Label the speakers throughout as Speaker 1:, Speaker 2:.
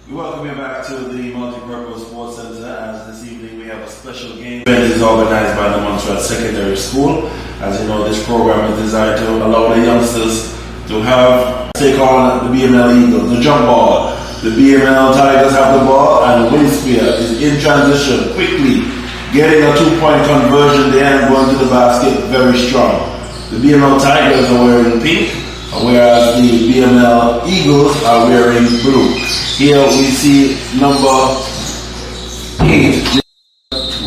Speaker 1: We welcome you back to the Multi-Purpose Sports Center, as this evening we have a special game. The event is organized by the Montserrat Secondary School. As you know, this program is designed to allow the youngsters to take on the BML Eagles, the jump ball. The BML Tigers have the ball, and the Windspear is in transition quickly, getting a 2-point conversion there and going to the basket very strong. The BML Tigers are wearing pink, whereas the BML Eagles are wearing blue. Here we see number 8,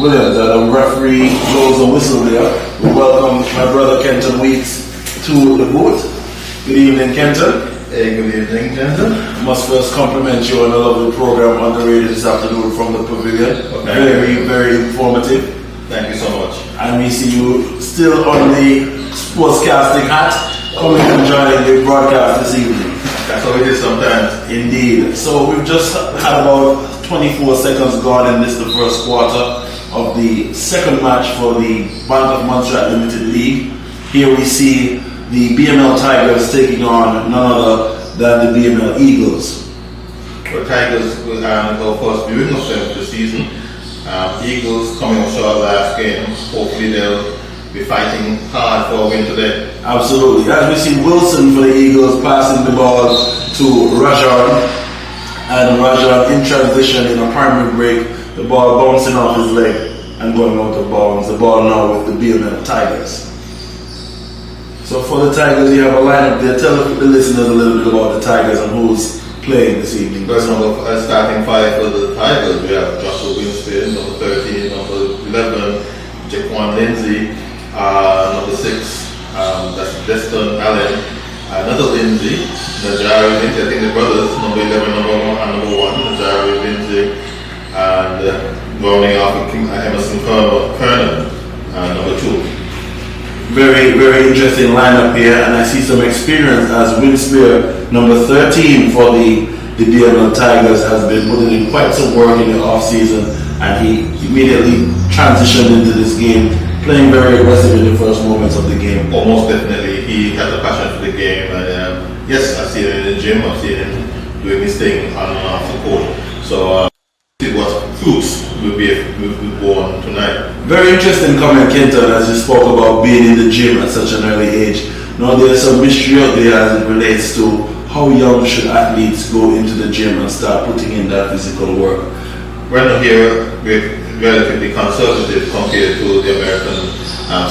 Speaker 1: Williams, the referee blows a whistle there. We welcome my brother Kenton Weeks to the booth. Good evening, Kenton.
Speaker 2: Hey, good evening, Kenton.
Speaker 1: I must first compliment you on a lovely program on the radio this afternoon from the pavilion. Okay. Very, very informative.
Speaker 2: Thank you so much.
Speaker 1: And we see you still on the sportscasting hat, coming and joining the broadcast this evening.
Speaker 2: That's how it is sometimes.
Speaker 1: Indeed. So we've just had about 24 seconds gone in this, the first quarter of the second match for the Bank of Montserrat Limited League. Here we see the BML Tigers taking on none other than the BML Eagles.
Speaker 2: The Tigers will have our first viewing of them this season. Eagles coming up short last game. Hopefully they'll be fighting hard for a win today.
Speaker 1: Absolutely. As we see Wilson for the Eagles passing the ball to Rajan, and Rajan in transition in a primary break, the ball bouncing off his leg and going out of bounds. The ball now with the BML Tigers. So for the Tigers, you have a lineup there. Tell the listeners a little bit about the Tigers and who's playing this evening.
Speaker 2: First starting 5 for the Tigers, we have Joshua Winston, number 13, number 11, Jaquan Lindsay, number 6, that's Destin Allen, another Lindsay, Najari Lindsay, I think the brothers, number 11, number 1, and number 1, Najari Lindsay, and rounding off with Emerson Kernan, number 2.
Speaker 1: Very, very interesting lineup here, and I see some experience as Winspear, number 13 for the BML Tigers, has been putting in quite some work in the off-season, and he immediately transitioned into this game, playing very aggressive in the first moments of the game.
Speaker 2: Oh, most definitely, he has a passion for the game, and yes, I've seen it in the gym, I've seen him doing his thing on and off the court. So, see what fruits will be born tonight.
Speaker 1: Very interesting comment, Kenton, as you spoke about being in the gym at such an early age. Now, there's some mystery out there as it relates to how young should athletes go into the gym and start putting in that physical work.
Speaker 2: Right now here, we're relatively conservative compared to the American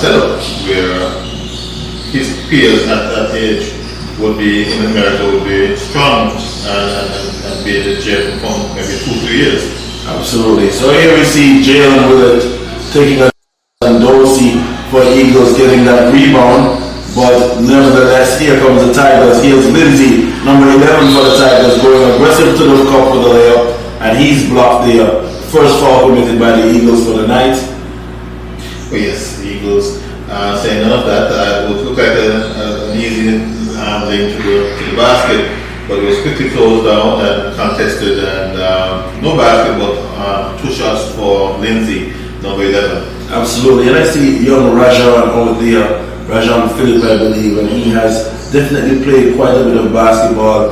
Speaker 2: setup, where his peers at that age would be, in America, would be strong and be in the gym for maybe 2-3 years.
Speaker 1: Absolutely. So here we see Jalen Willett taking a Dorsey for Eagles, getting that rebound. But nevertheless, here comes the Tigers. Here's Lindsay, number 11 for the Tigers, going aggressive to the cup for the layup, and he's blocked there. First foul committed by the Eagles for the night.
Speaker 2: Oh yes, the Eagles saying none of that. It would look like an easy link to the basket, but it was quickly closed down and contested, and no basket, but 2 shots for Lindsay, number 11.
Speaker 1: Absolutely, and I see young Rajan out there, Rajan Phillip, I believe, and he has definitely played quite a bit of basketball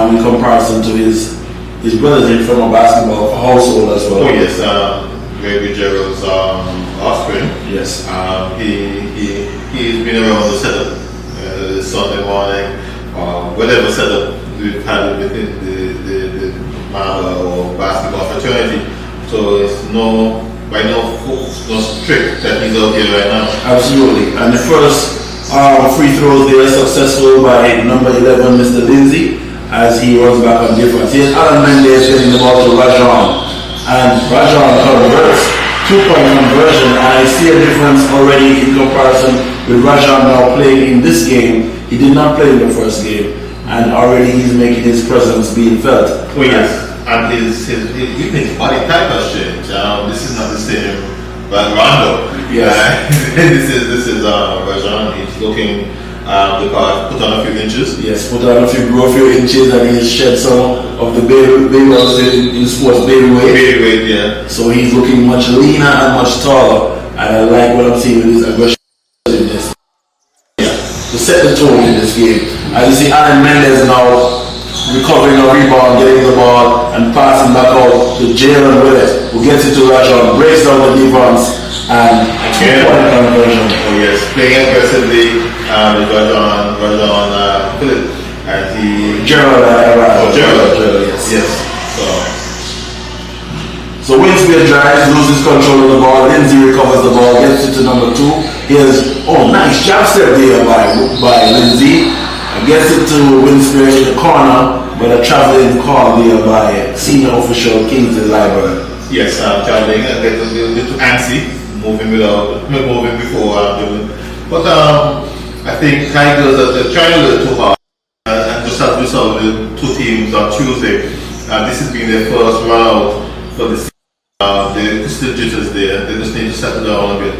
Speaker 1: in comparison to his brothers in from a basketball household as well.
Speaker 2: Oh yes, Gregory Gerald's offspring.
Speaker 1: Yes.
Speaker 2: He's been around the setup Sunday morning, whatever setup we've had within the Mala or basketball fraternity. So it's no trick that he's out here right now.
Speaker 1: Absolutely. And the first free throws there successful by number 11, Mr. Lindsay, as he runs back on difference. Here's Alan Mendez getting the ball to Rajan, and Rajan converts, 2-point conversion, and I see a difference already in comparison with Rajan now playing in this game. He did not play in the first game, and already he's making his presence being felt.
Speaker 2: Oh yes, and his body type has changed. This is not the same Rondo.
Speaker 1: Yes.
Speaker 2: This is Rajan. He's looking because put on a few inches.
Speaker 1: Yes, put on a few inches, and he's shed some of the baby in sports baby weight.
Speaker 2: Baby weight, yeah.
Speaker 1: So he's looking much leaner and much taller, and I like what I'm seeing with his aggressiveness. Yeah, to set the tone in this game. As you see, Alan Mendez now recovering a rebound, getting the ball, and passing back out to Jalen Willett, who gets it to Rajon, breaks down the defense, and two-point conversion.
Speaker 2: Oh yes, playing aggressively with Rajon Philip, and Gerald, yes.
Speaker 1: So Winspear drives, loses control of the ball. Lindsay recovers the ball, gets it to number 2. Here's nice jab step there by Lindsay. Gets it to Winspear in the corner, but a traveling call there by senior official Kingsley Library.
Speaker 2: Yes, traveling, gets a little bit too antsy, moving before doing. But I think Tigers are trying a little too hard, and just as we saw with the two teams on Tuesday, this has been their first round for the season. They're still jitters there. They just need to settle down a bit.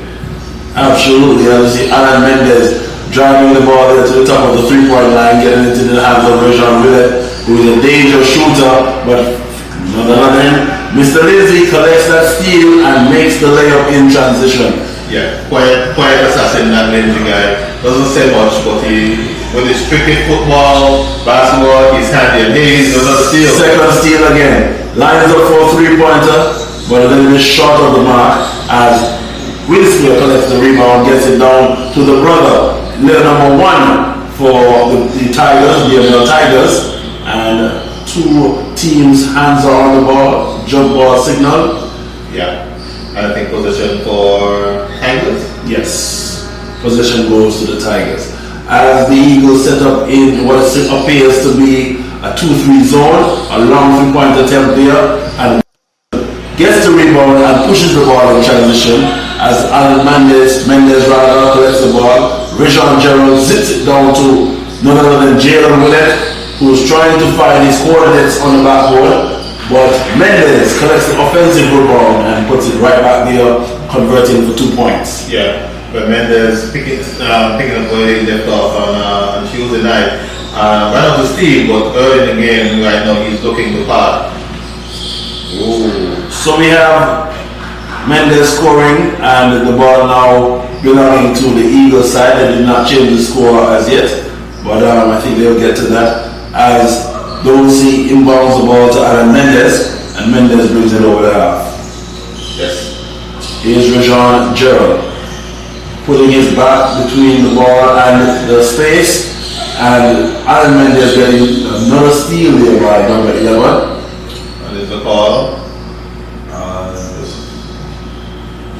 Speaker 1: Absolutely, as you see Alan Mendez driving the ball there to the top of the three-point line, getting into the hands of Rajon Willett, who is a dangerous shooter, but on the other hand, Mr. Lindsay collects that steal and makes the layup in transition.
Speaker 2: Yeah, quiet assassin, that Lindsay guy. Doesn't say much, but with his cricket, football, basketball, he's handy. And he's another steal.
Speaker 1: Second steal again. Lines up for a three-pointer, but a little bit short of the mark as Winspear collects the rebound, gets it down to the brother, number 1 for the Tigers, BML Tigers, and two teams' hands are on the ball, jump ball signal.
Speaker 2: Yeah, and I think possession for Tigers?
Speaker 1: Yes, possession goes to the Tigers. As the Eagles set up in what appears to be a 2-3 zone, a long three-point attempt there, and gets the rebound and pushes the ball in transition as Alan Mendez collects the ball. Rajon Gerald zips it down to none other than Jalen Willett, who's trying to find his coordinates on the backboard, but Mendez collects the offensive rebound and puts it right back there, converting for 2 points.
Speaker 2: Yeah, but Mendez picking up where he left off on Tuesday night. Right off the steam, but early in the game right now he's looking the part.
Speaker 1: So we have Mendez scoring and the ball now belonging to the Eagles side. They did not change the score as yet, but I think they'll get to that as Dorsey inbounds the ball to Alan Mendez and Mendez brings it over the half.
Speaker 2: Yes.
Speaker 1: Here's Rajon Gerald putting his back between the ball and the space, and Alan Mendez getting another steal there by number 11.
Speaker 2: And there's a call.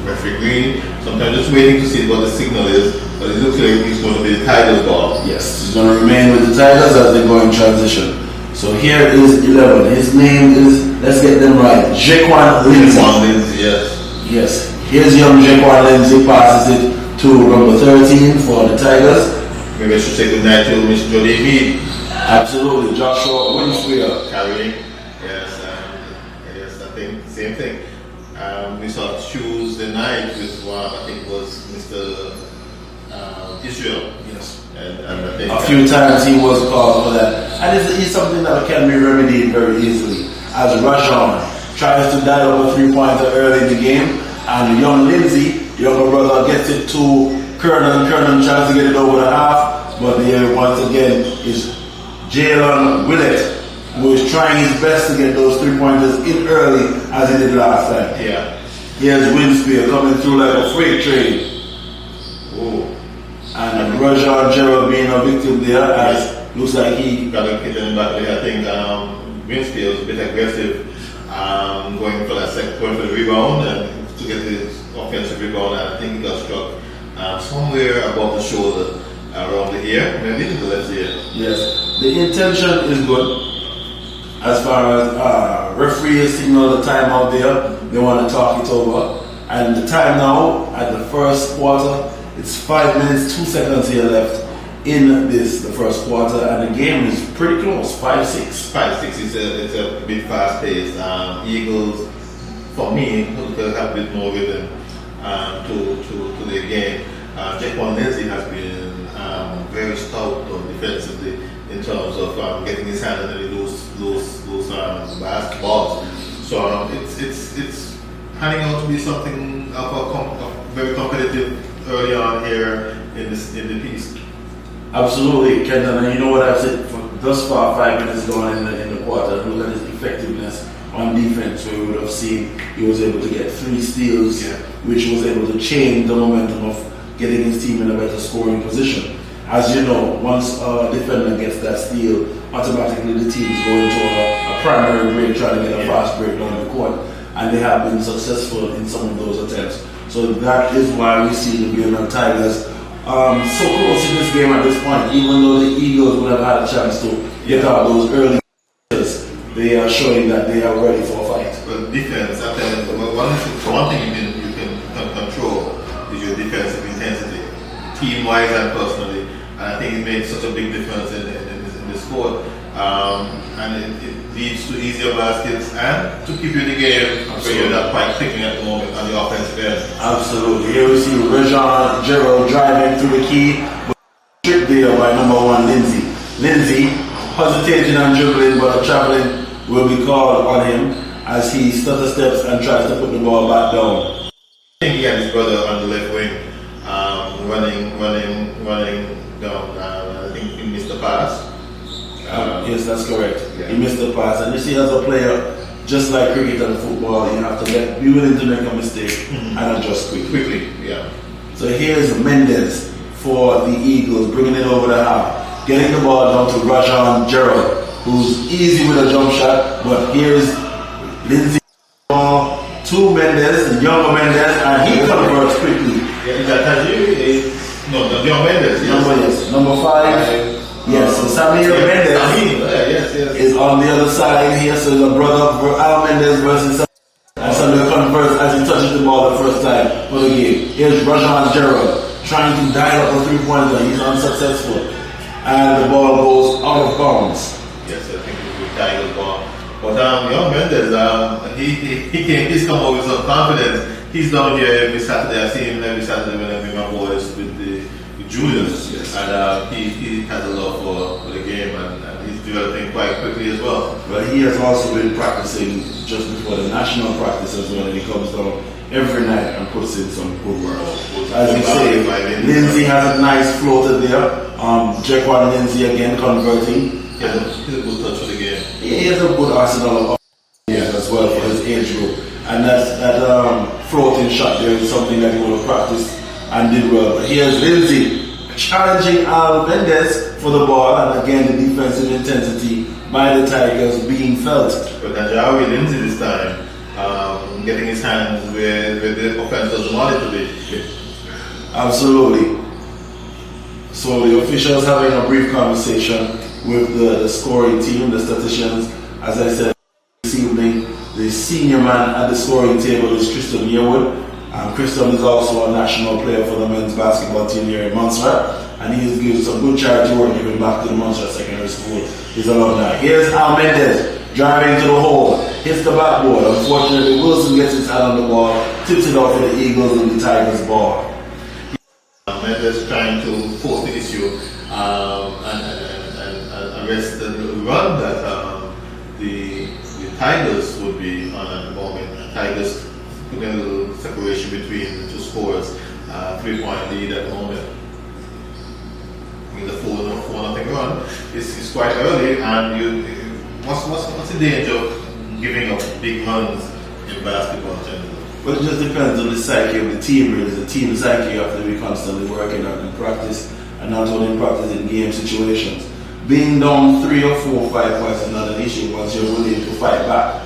Speaker 2: Referee Green. Sometimes just waiting to see what the signal is, but it looks like it's going to be the Tigers ball.
Speaker 1: Yes, he's going to remain with the Tigers as they go in transition. So here is 11. His name is, let's get them right, Jaquan Lindsay. Yes. Here's young Jaquan Lindsay, passes it to number 13 for the Tigers.
Speaker 2: Maybe I should say good night to Mr. Jody Mead.
Speaker 1: Absolutely, Joshua Winspear.
Speaker 2: Carrying. Yes, I think same thing. We saw Tuesday night with I think was Mr. Israel.
Speaker 1: Yes.
Speaker 2: And I think
Speaker 1: a few times he was called for that. And it's something that can be remedied very easily. As Rajon tries to dial up a three-pointer early in the game, and young Lindsay, younger brother, gets it to Kernan. Kernan tries to get it over the half, but there once again is Jalen Willett, who is trying his best to get those three-pointers in early as he did last time.
Speaker 2: Yeah.
Speaker 1: Here's Winspear coming through like a freight train. And Rajon Gerald being a victim there, as looks like he
Speaker 2: got a hit in the back there. I think Winspear was a bit aggressive, going for the rebound and to get his offensive rebound, and I think he got struck somewhere above the shoulder, around the ear, maybe in the left ear.
Speaker 1: Yes, the intention is good. As far as referee signal the time out there, they want to talk it over. And the time now at the first quarter, it's 5 minutes 2 seconds here left in the first quarter, and the game is pretty close, 5-6.
Speaker 2: 5-6. It's a bit fast paced. Eagles, for me, will have a bit more rhythm to the game. Jaquan Lindsay has been very stout defensively in terms of getting his hand on the loose basketballs. So it's handing out to be something of very competitive early on here in the piece.
Speaker 1: Absolutely, Kenton, and you know what I've said thus far, 5 minutes gone in the quarter, look at his effectiveness on defense, where we would have seen he was able to get 3 steals, which was able to change the momentum of getting his team in a better scoring position. As you know, once a defender gets that steal, automatically the teams go into a primary break, trying to get a fast break down the court, and they have been successful in some of those attempts. So that is why we see the BML Tigers so close in this game at this point. Even though the Eagles would have had a chance to get out those early goals, they are showing that they are ready for a fight.
Speaker 2: Well, defense, one thing you can control is your defensive intensity, team-wise and personally. And I think it makes such a big difference in the score. And it leads to easier baskets and to keep you in the game where you're not quite clicking at the moment on the offensive end.
Speaker 1: Absolutely. Here we see Rajon Gerald driving through the key, but tripped there by number 1, Lindsay. Lindsay hesitating and dribbling, but traveling will be called on him as he stutter steps and tries to put the ball back down.
Speaker 2: I think he had his brother on the left wing, running down. I think he missed the pass.
Speaker 1: Yes, that's correct.
Speaker 2: Yeah.
Speaker 1: He missed the pass, and you see, as a player, just like cricket and football, you have to be willing to make a mistake and adjust quickly.
Speaker 2: Yeah.
Speaker 1: So here's Mendes for the Eagles, bringing it over the half, getting the ball down to Rajon Gerald, who's easy with a jump shot, but here's Lindsay to Mendes, the younger Mendes, and he converts quickly.
Speaker 2: Yeah, is that you? No, the young Mendes.
Speaker 1: Number 5. Yes, so Samir Mendes is on the other side here, so the brother Al Mendes versus and Samir converts as he touches the ball the first time for the game. Here's Rajon Gerald trying to dial up a 3-pointer. He's unsuccessful, and the ball goes out of bounds.
Speaker 2: Yes, I think it's a good Tigers ball. But young Mendes, he's come up with some confidence. He's down here every Saturday. I see him every Saturday when I bring my boys with Julius, and he has a love for the game, and he's developing quite quickly as well.
Speaker 1: But he has also been practicing just before the national practice as well, and he comes down every night and puts in some good work. As you say, Lindsay has a nice floater there. Jaquan Lindsay again converting.
Speaker 2: He's a good touch for the game.
Speaker 1: He has a good arsenal of as well for his age group, and that floating shot there is something that he would have practiced and did well. But here's Lindsay challenging Al Mendes for the ball, and again the defensive intensity by the Tigers being felt.
Speaker 2: But Najawi Lindsay this time getting his hands where the offense doesn't want it to be.
Speaker 1: Absolutely. So the officials having a brief conversation with the scoring team, the statisticians. As I said this evening, the senior man at the scoring table is Christian Yearwood. Christian is also a national player for the men's basketball team here in Montserrat, and he is giving some good charity work giving back to the Montserrat Secondary School. He's alumni. Here's Al Mendes driving to the hole, hits the backboard. Unfortunately, Wilson gets his hand on the ball, tips it off for the Eagles and the Tigers ball.
Speaker 2: Mendes trying to force the issue and arrest the run that the Tigers would be on at the moment. The Tigers putting a little separation between the two scores, 3-point lead at the moment. The 4-0 run is quite early, and what's the danger of giving up big runs in basketball generally?
Speaker 1: Well, it just depends on the psyche of the team, really. The team psyche you have to be constantly working on in practice, and not only in practice, in game situations. Being down 3 or 4 or 5 points is not an issue once you're willing to fight back.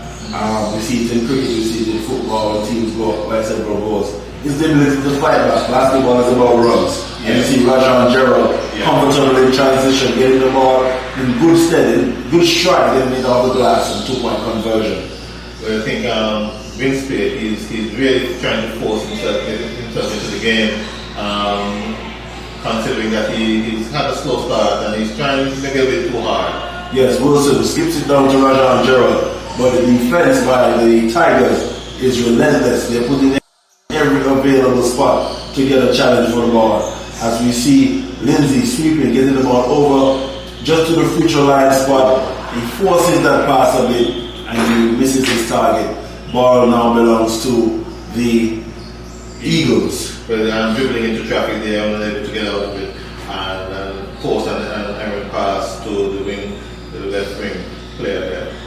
Speaker 1: We see it in cricket, we see it in football, when teams go up by several goals. It's the ability to fight back. Basketball is about runs. And you see Rajon Gerald comfortably in transition, getting the ball in good steady, good stride, getting it off the glass and 2-point conversion.
Speaker 2: Well, I think Winspear, he's really trying to force himself into the game, considering that he's had a slow start and he's trying to make it a bit too hard.
Speaker 1: Yes, Wilson skips it down to Rajon Gerald, but the defense by the Tigers is relentless. They're putting in every available spot to get a challenge for the ball. As we see Lindsay sweeping, getting the ball over just to the future line spot. He forces that pass a bit and he misses his target. Ball now belongs to the Eagles.
Speaker 2: But I'm dribbling into traffic there, I'm unable to get out of it, and force an errant pass to the wing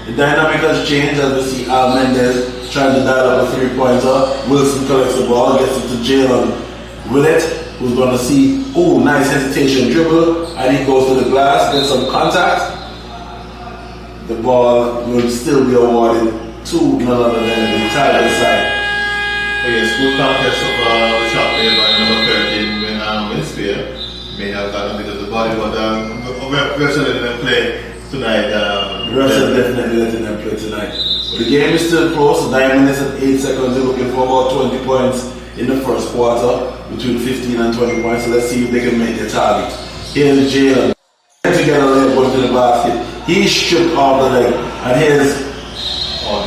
Speaker 1: The dynamic has changed as we see Al Mendez trying to dial up a three-pointer. Wilson collects the ball, gets it to Jalen Willett, who's going to see, oh, nice hesitation dribble, and he goes to the glass, gets some contact. The ball will still be awarded to none other than the Tiger side.
Speaker 2: Yes, good contest of the shot played by number 13 when Winspear may have gotten a bit of the body, but Russell let them play tonight.
Speaker 1: Russell definitely letting them play tonight. The game is still close, 9 minutes and 8 seconds. They're looking for about 20 points in the first quarter, between 15 and 20 points. So let's see if they can make their target. Here's Jalen to get a layup going to the basket. He's stripped off the leg, and here's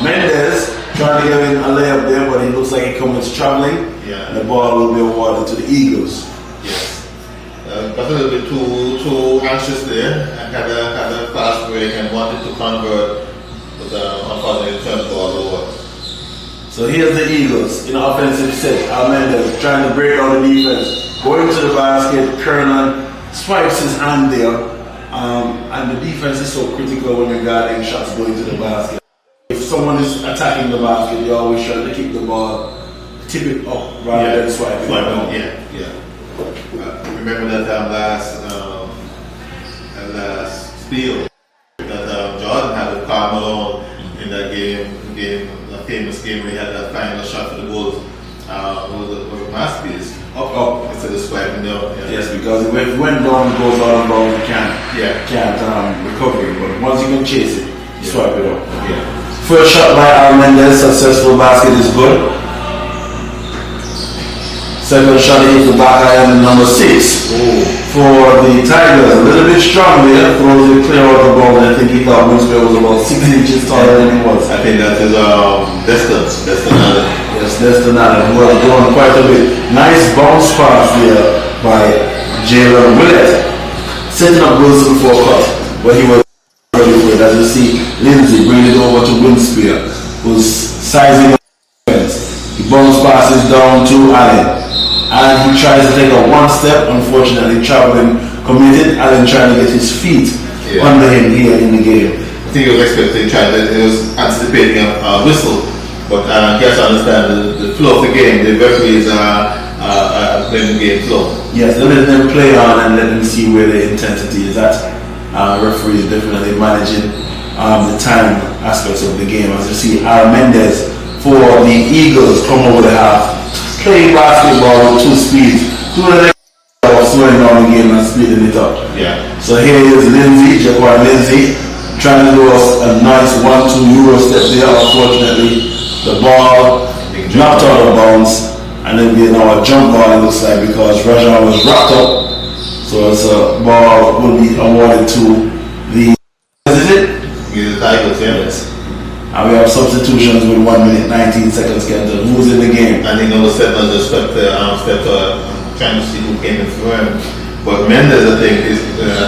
Speaker 1: Mendez trying to get in a layup there, but it looks like he comes traveling.
Speaker 2: Yeah.
Speaker 1: And the ball will be awarded to the Eagles.
Speaker 2: Yes. Got a little bit too anxious there. I had a fast break and wanted to convert, but unfortunately it turned the ball over.
Speaker 1: So here's the Eagles in offensive set. Al Mendez trying to break down the defense, going to the basket. Kernan swipes his hand there, and the defense is so critical when you're guarding shots going to the basket. If someone is attacking the basket, you always try to keep the ball, tip it up rather than swipe it down.
Speaker 2: Yeah. Remember that last steal that Jordan had with Karl Malone in that game, a famous game where he had that final shot for the Bulls. Was a masterpiece. Up instead of swiping down. Yeah.
Speaker 1: Yes, because if it went down, it goes out of bounds. You can't recover it. But once you can chase it, swipe it up.
Speaker 2: Yeah.
Speaker 1: First shot by Al Mendez, successful basket is good. Second shot hits the back iron, number 6 for the Tigers. A little bit strong there, throws it clear out the ball, and I think he thought Winspear was about 6 inches taller than he was.
Speaker 2: I think that is distance.
Speaker 1: Yes, Destin Allen, who has grown quite a bit. Nice bounce pass there by Jalen Willett, setting up Wilson for a cut, but he was ready for it. As you see, Lindsay bringing it over to Winspear, who's sizing up the defense. He bounce passes down to Allen, and he tries to take a one step. Unfortunately, traveling committed. Allen trying to get his feet under him here in the game.
Speaker 2: I think he was expecting, he was anticipating a whistle, but he has to understand the flow of the game. The referees are playing the game flow. Yes,
Speaker 1: they let them play on and let them see where the intensity is at. Referees definitely managing the time aspects of the game. As you see, Al Mendez for the Eagles come over the half, playing basketball with 2 speeds, slowing down the game and speeding it up.
Speaker 2: Yeah.
Speaker 1: So here is Jaquan Lindsay, trying to do a nice 1-2 Euro step there. Unfortunately, the ball knocked out of bounds, and then we now a jump ball, it looks like, because Rajan was wrapped up. So it's a ball will be awarded to the
Speaker 2: Tigers,
Speaker 1: yes. And we have substitutions with 1 minute 19 seconds. Kenton, who's in the game?
Speaker 2: I think number 7 just stepped trying to see who came in for him. But Mendez, I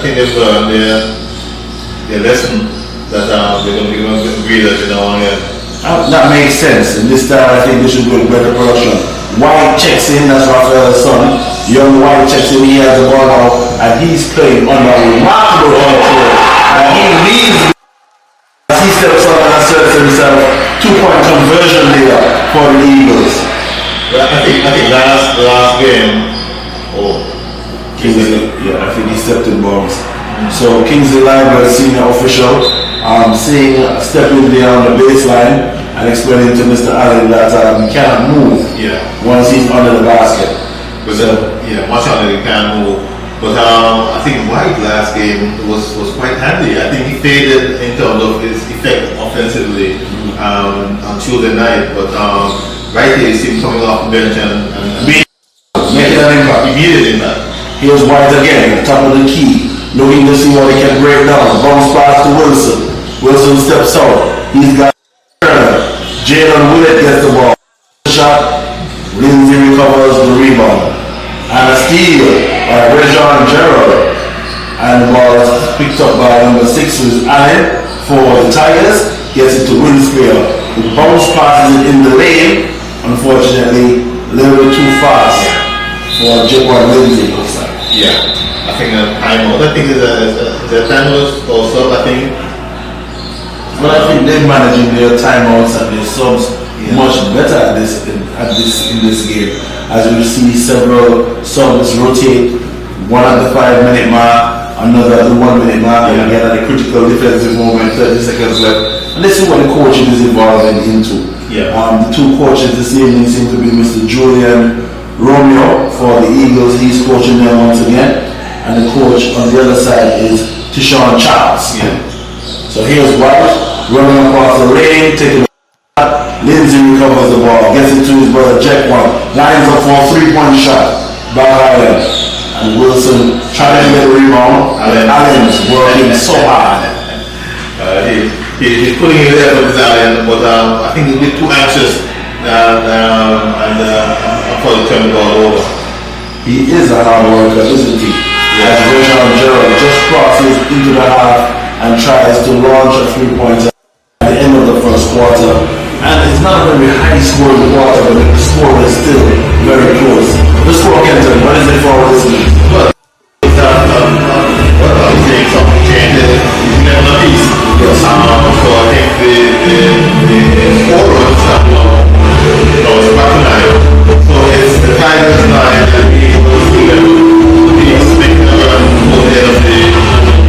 Speaker 2: think they've learned their lesson that they're going to be readers in our end.
Speaker 1: That makes sense. In this time, I think they should go with better production. White checks in, that's Rafael's son. Young White checks in, he has the ball now, and he's playing on a remarkable control. And he leads as he steps up and asserts himself. 2-point conversion there for the Eagles.
Speaker 2: But I think last game,
Speaker 1: Kingsley, I think he stepped in bounds. So Kingsley Library, senior official, stepping there on the baseline and explaining to Mr. Allen that he cannot move once he's under the basket.
Speaker 2: But once he can't move. But I think White last game was quite handy. I think he faded in terms of his effect offensively on Tuesday night. But right here, you see him coming off the bench and
Speaker 1: making an impact.
Speaker 2: Immediate impact.
Speaker 1: Here's White again, top of the key, looking to see what he can break down. Bounce pass to Wilson. Wilson steps out. He's got Jalen Willett gets the ball. Shot. Lindsay recovers the rebound. And a steal by Rajon Gerald. And the ball is picked up by number 6, who's Allen for the Tigers. Gets it to Winspear. The bounce passes it in the lane. Unfortunately, a little bit too fast for Jaquan Lindsay.
Speaker 2: I think a timeout. I think there's a timeout also. I think
Speaker 1: But I think they're managing their timeouts and their subs much better in this game. As we see several subs rotate, one at the 5 minute mark, another at the 1 minute mark, and again at the critical defensive moment, 30 seconds left. And let's see what the coaching is evolving into. The two coaches this evening seem to be Mr. Julian Romeo for the Eagles. He's coaching them once again. And the coach on the other side is Tishon Charles. So here's White running across the lane, taking a shot. Lindsay recovers the ball, gets it to his brother Jack One, lines up for a 3-point shot by Allen. And Wilson trying to get a rebound. Allen's working so hard.
Speaker 2: He's putting it there for his Allen, but I think he's a bit too anxious and for the turn the ball over.
Speaker 1: He is a hard worker, isn't he? As Rayshon Gerald just crosses into the half and tries to launch a 3-pointer at the end of the first quarter. And it's not a very high scoring quarter, but the score is still very close. The score, Kenton, what is it for Wilson?
Speaker 2: Well, I'm saying something changes. He's never a piece. Yes. So I think the score runs up it's back to 9. So it's the Tigers 9 and the Eagles 11. He's making a run for the end of the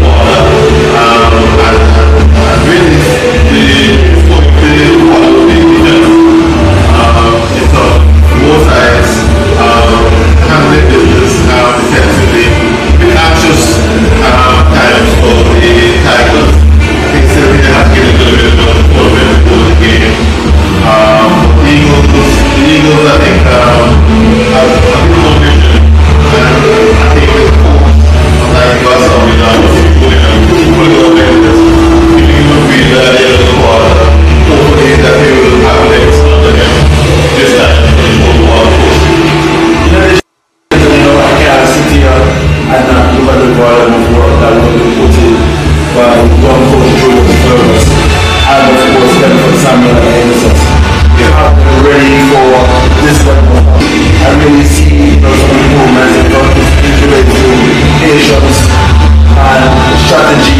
Speaker 2: quarter. And really, it's going to be one of the big defense. It's on both sides. Handling business defensively. Been anxious times for the Tigers. I think still they have to get a little bit of a tournament before the game. The Eagles, I think, have a good motivation. And I think the coach, like you are something now, pulling up like this, giving him a feel at the end of the quarter. Hopefully that they will have legs under him this time for the whole quarter.
Speaker 1: I can't sit here and not look at the volume of work that will be put in by one coach Joe Fergus and of course Benford Samuel and Anderson. You have to be ready for this level. I really see some improvements in terms of patience and strategy.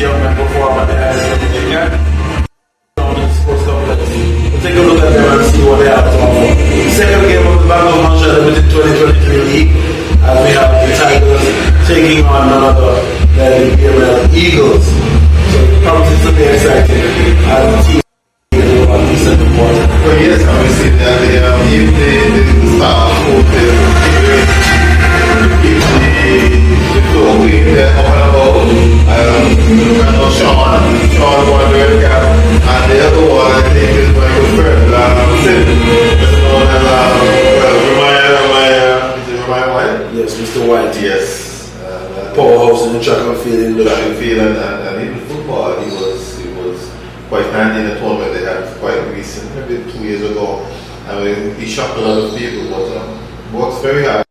Speaker 1: Young men perform at the highest level they can. We'll take a look at them and see what they have to offer. Second game of the Bank of Montserrat Limited 2023 League, as we have the Tigers taking on none other than the BML Eagles. So it promises to be exciting as the team is on the second quarter.
Speaker 2: Well, yes, obviously that if the start of the floor being there up and above, I know Sean won the red cap, and the other one I think is my good friend, Sid, known as Remind White?
Speaker 1: Yes, Mr. White.
Speaker 2: Yes.
Speaker 1: Powerhouse in the track and field industry.
Speaker 2: And even football, he was quite handy in a tournament they had quite recent, maybe 2 years ago. I mean, he shocked a lot of people, but works very hard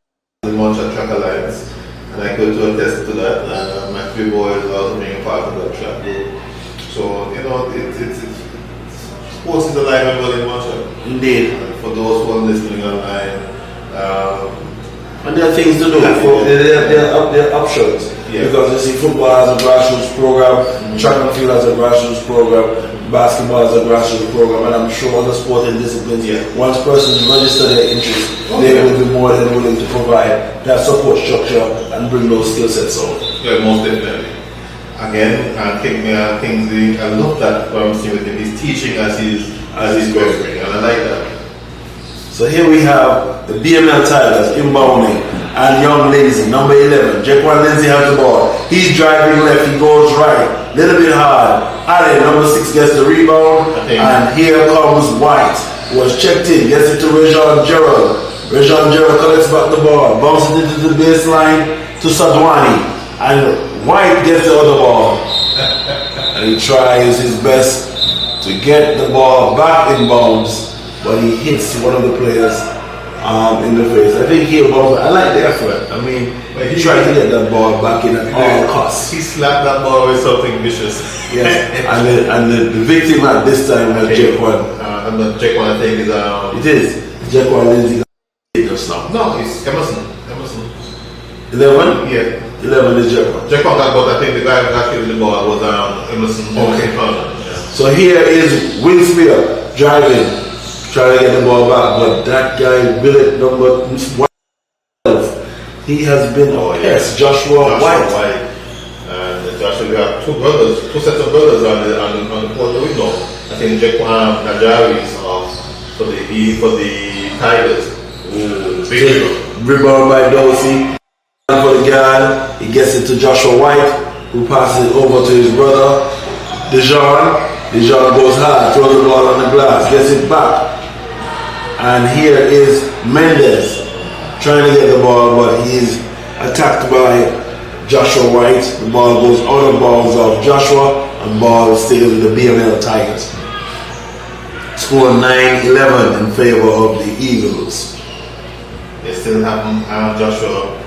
Speaker 2: in Montserrat Track Alliance. And I could attest to that. My 3 boys are also being a part of that track group. So, you know, sports is alive and well in Montserrat.
Speaker 1: Indeed.
Speaker 2: And for those who are listening online,
Speaker 1: And there are things to do. There are options.
Speaker 2: Yeah.
Speaker 1: Because you see football as a grassroots program, track and field as a grassroots program, basketball as a grassroots program, and I'm sure other sporting disciplines, once persons register their interest, they will be more than willing to provide that support structure and bring those skill sets out.
Speaker 2: Yeah, most definitely. Again, Kingsley, I love that what I'm seeing with him. He's teaching as he's going, and I like that.
Speaker 1: So here we have the BML Tigers inbounding, and young Lindsay, number 11. Jaquan Lindsay has the ball. He's driving left, he goes right, little bit hard. Allen, number 6, gets the rebound, and here comes White, who was checked in, gets it to Rajon Gerald. Rajon Gerald collects back the ball, bounces into the baseline to Sadwani, and White gets the other ball. And he tries his best to get the ball back in bounds, but he hits one of the players in the face. I think I like the effort. I mean, he tried to get that ball back in at all costs.
Speaker 2: He slapped that ball with something vicious.
Speaker 1: Yes, and the victim at this time was Jaquan.
Speaker 2: Jaquan, I think, is
Speaker 1: it is Jaquan Lindsay. Just now.
Speaker 2: No, it's Emerson.
Speaker 1: 11?
Speaker 2: Yeah.
Speaker 1: 11 is Jaquan.
Speaker 2: Jaquan got ball. I think the guy who got killed the ball was Emerson.
Speaker 1: Okay.
Speaker 2: Yeah.
Speaker 1: So here is Winspear driving, trying to get the ball back, but that guy, Billet number 12, he has been a pest. Joshua White. And
Speaker 2: Joshua, we have two sets of brothers on the court window. I think Jaquan Najari is off for the Tigers.
Speaker 1: Rebound by Dorsey. For the guard, he gets it to Joshua White, who passes it over to his brother Dejan. Dejan goes hard, throws the ball on the glass, gets it back. And here is Mendez trying to get the ball, but he is attacked by Joshua White. The ball goes out of bounds of Joshua, and ball stays with the BML Tigers. Score 9-11 in favor of the Eagles.
Speaker 2: They still have Joshua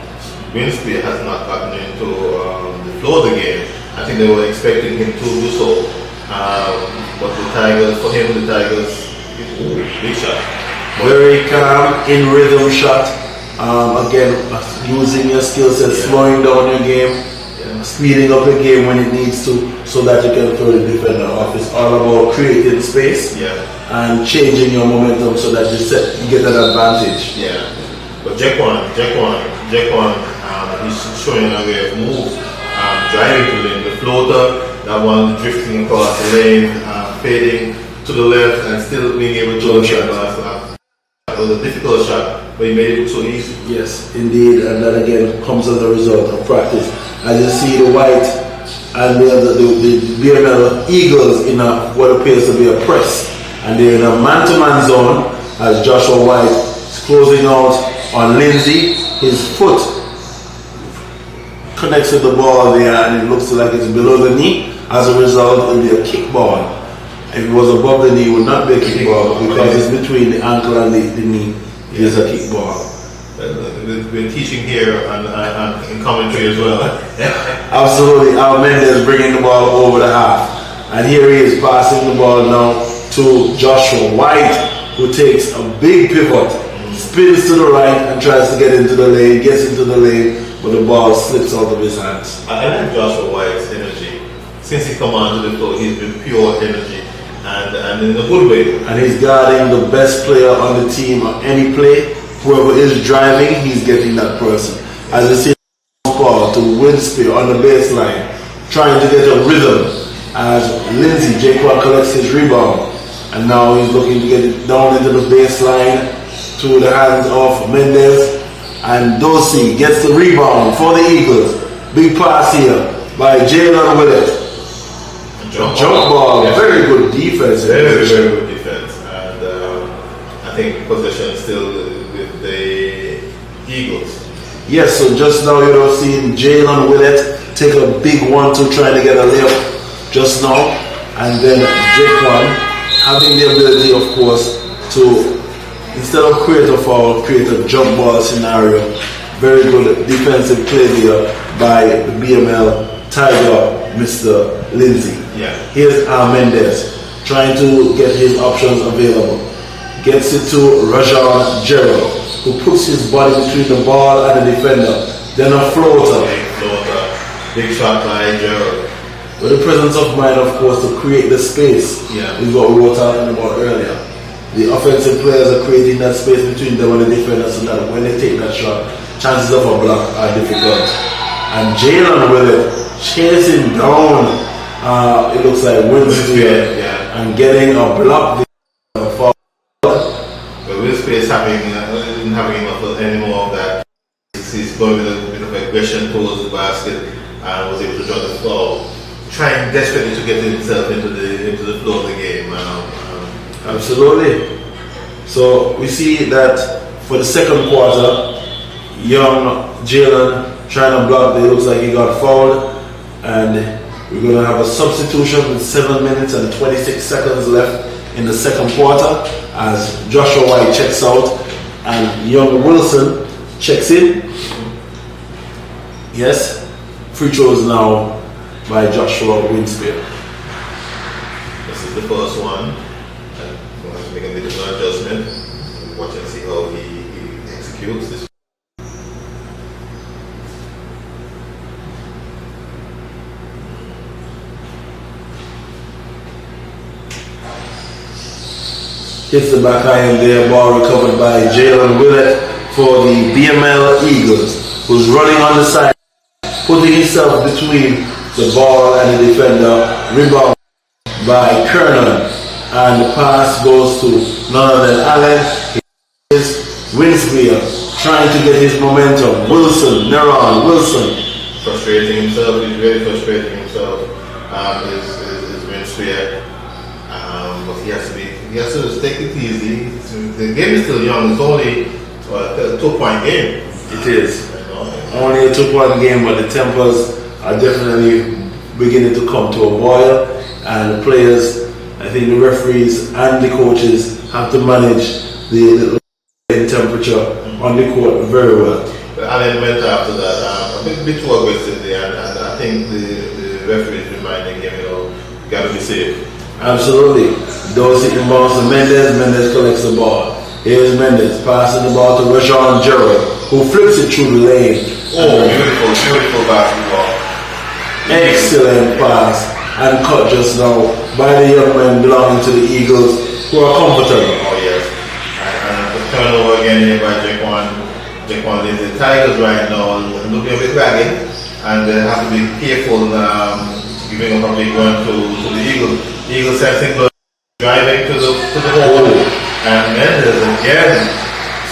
Speaker 2: Winspear has not gotten into the flow of the game. I think they were expecting him to do so. But the Tigers, big shot.
Speaker 1: Very calm, in rhythm shot. Again, using your skill set, slowing down your game, speeding up your game when it needs to, so that you can throw the defender off. It's all about creating space and changing your momentum so that you get an advantage.
Speaker 2: Yeah. But Jaquan, he's showing a way of move, driving to the lane, the floater, that one drifting across the lane, fading to the left, and still being able to get the last. It was a difficult shot, but he made it look so easy.
Speaker 1: Yes, indeed, and that again comes as a result of practice. As you see the White and the BML Eagles in what appears to be a press, and they're in a man-to-man zone as Joshua White is closing out on Lindsay. His foot connects with the ball there, and it looks like it's below the knee. As a result, it will be a kick ball. If it was above the knee, it would not be a kick ball, because it's between the ankle and the knee. It is a kick ball.
Speaker 2: We're teaching here and in commentary as well.
Speaker 1: Absolutely. Al Mendez bringing the ball over the half, and here he is passing the ball now to Joshua White, who takes a big pivot, spins to the right and tries to get into the lane, gets into the lane, but the ball slips out of his hands.
Speaker 2: I like Joshua White's energy. Since he come onto the floor, he's been pure energy and in a good way.
Speaker 1: And he's guarding the best player on the team on any play. Whoever is driving, he's getting that person. As you see, ball to Winspear on the baseline, trying to get a rhythm as Lindsay, Jaquan collects his rebound. And now he's looking to get it down into the baseline to the hands of Mendez. And Dorsey gets the rebound for the Eagles. Big pass here by Jalen Willett. Jump ball, very good defense.
Speaker 2: Very good defense. And I think possession still with the Eagles.
Speaker 1: Yes, so just now you're seeing Jalen Willett take a big 1-2 trying to get a layup just now. And then Jaquan having the ability, of course, to, instead of create a foul, create a jump ball scenario. Very good defensive play there by the BML Tiger, Mr. Lindsay.
Speaker 2: Yeah.
Speaker 1: Here's Mendez trying to get his options available. gets it to Rajan Gerald, who puts his body between the ball and the defender. Then a floater.
Speaker 2: Big shot by Gerald.
Speaker 1: With the presence of mind, of course, to create the space. Is what we were talking about earlier. The offensive players are creating that space between them and the defenders so that when they take that shot, chances of a block are difficult. And Jalen with it, chasing down, it looks like Winspear, and getting a block for.
Speaker 2: But Winspear is not having enough anymore of that. He's going with a bit of aggression towards the basket and was able to draw the foul, trying desperately to get himself into the flow of the game.
Speaker 1: Absolutely. So we see that for the second quarter, young Jalen trying to block. It looks like he got fouled, and we're going to have a substitution with 7 minutes and 26 seconds left in the second quarter as Joshua White checks out and young Wilson checks in. Yes, free throws now by Joshua Winspear.
Speaker 2: This is the first one. We'll have to make a bit of an adjustment. Watch and see how he executes this.
Speaker 1: Hits the back iron there, ball recovered by Jalen Willett for the BML Eagles, who's running on the side, putting himself between the ball and the defender. Rebound by Kernan, and the pass goes to none other than Allen. Here's Winspear trying to get his momentum. Neron Wilson.
Speaker 2: Frustrating himself, he's really frustrating himself. Is Winspear. But he has to take it easy. The game is still young. It's only a 2-point game.
Speaker 1: It is only a 2-point game, but the tempers are definitely beginning to come to a boil, and the players, I think the referees and the coaches have to manage the temperature on the court very well.
Speaker 2: But Allen went after that a bit too aggressive there, and I think the referee is reminding him, you got to be safe.
Speaker 1: Absolutely. Those hitting balls to Mendes collects the ball. Here's Mendes passing the ball to Rajan Gerald, who flips it through the lane.
Speaker 2: Oh, beautiful basketball.
Speaker 1: Excellent pass and cut just now by the young men belonging to the Eagles, who are comfortable.
Speaker 2: Oh yes. And the turnover again here by Jaquan Lindsay. The Tigers right now looking a bit ragged, and they have to be careful giving up a big run to the Eagles. The Eagles sensing driving to the hole, and Mendes again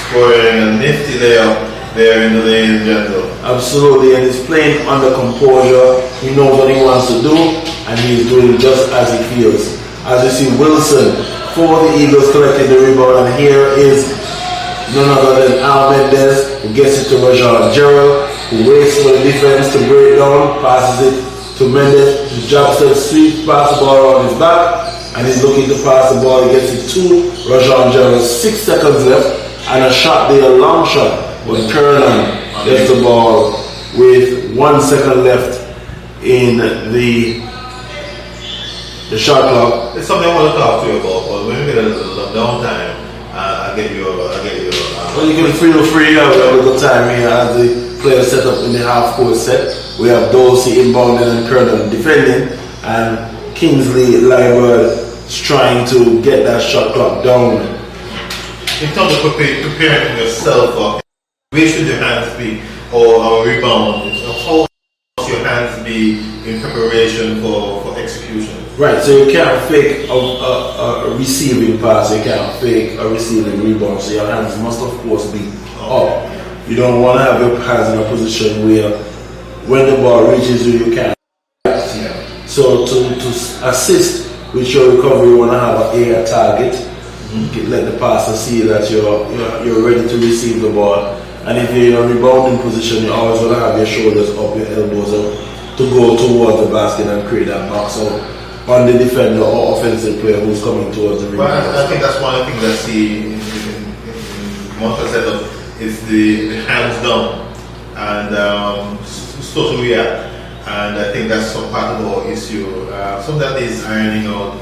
Speaker 2: scoring a nifty layup there in the lane, gentle.
Speaker 1: Absolutely, and he's playing under composure. He knows what he wants to do, and he's doing just as he feels. As you see, Wilson for the Eagles collecting the rebound, and here is none other than Al Mendes, who gets it to Rajan Gerald, who waits for the defense to break down, passes it to Mendes, who jumps to sweep, pass the ball on his back, and he's looking to pass the ball. He gets it to Rajan Gerald. 6 seconds left, and a shot there, a long shot. When Kernan gets the ball with 1 second left in the shot clock.
Speaker 2: It's something I want to talk to you about, but when we get a little downtime, I'll get you.
Speaker 1: Well, you can feel free have a little time here as the players set up in the half-court set. We have Dorsey inbounding and Kernan defending, and Kingsley Lyberg trying to get that shot clock down.
Speaker 2: In terms of preparing yourself, where should your hands be, or rebound? How should your hands be in preparation for execution? Right,
Speaker 1: so you can't fake a receiving pass, you can't fake a receiving rebound, so your hands must of course be up. You don't want to have your hands in a position where when the ball reaches you, you can't. So to assist with your recovery, you want to have a target. Let the passer see that you're ready to receive the ball. And if you're in a rebounding position, you always want to have your shoulders up, your elbows up, to go towards the basket and create that box out on the defender or offensive player who's coming towards the rebound.
Speaker 2: Well, I think that's one thing that see in Montserrat setup is the hands down and social react. And I think that's some part of our issue. Some that is ironing out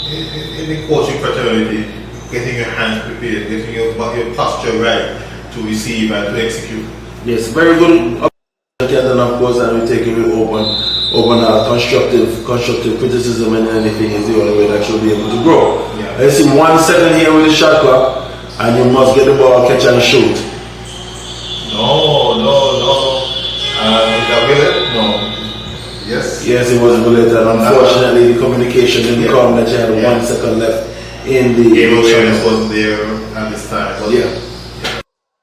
Speaker 2: in the coaching fraternity. getting your hands prepared, getting your posture right to receive and to execute.
Speaker 1: Yes, very good. And of course, and we take it with open constructive criticism, and anything is the only way that you'll be able to grow.
Speaker 2: Yeah.
Speaker 1: Let's see, 1 second here with the shot clock, and you must get the ball, catch and shoot.
Speaker 2: No. Is that related? No. Yes.
Speaker 1: Yes, it was related. Unfortunately, the communication didn't come that you had 1 second left in the
Speaker 2: game. Awareness wasn't there at this time.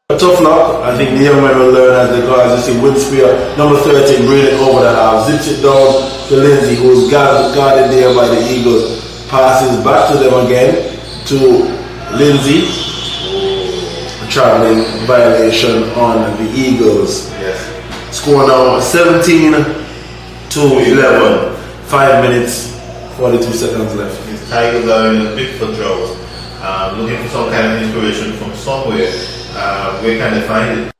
Speaker 1: A tough luck. I think the young man will learn as they go. As you see, wind spear, number 13, bringing it over the half. Zips it down to Lindsay, who's guarded there by the Eagles. Passes back to them again to Lindsay. Traveling violation on the Eagles.
Speaker 2: Yes.
Speaker 1: Score now 17 to 11. 5 minutes, 42 seconds left.
Speaker 2: These Tigers are in a bit for drought. Looking for some kind of inspiration from somewhere. Where can they find it?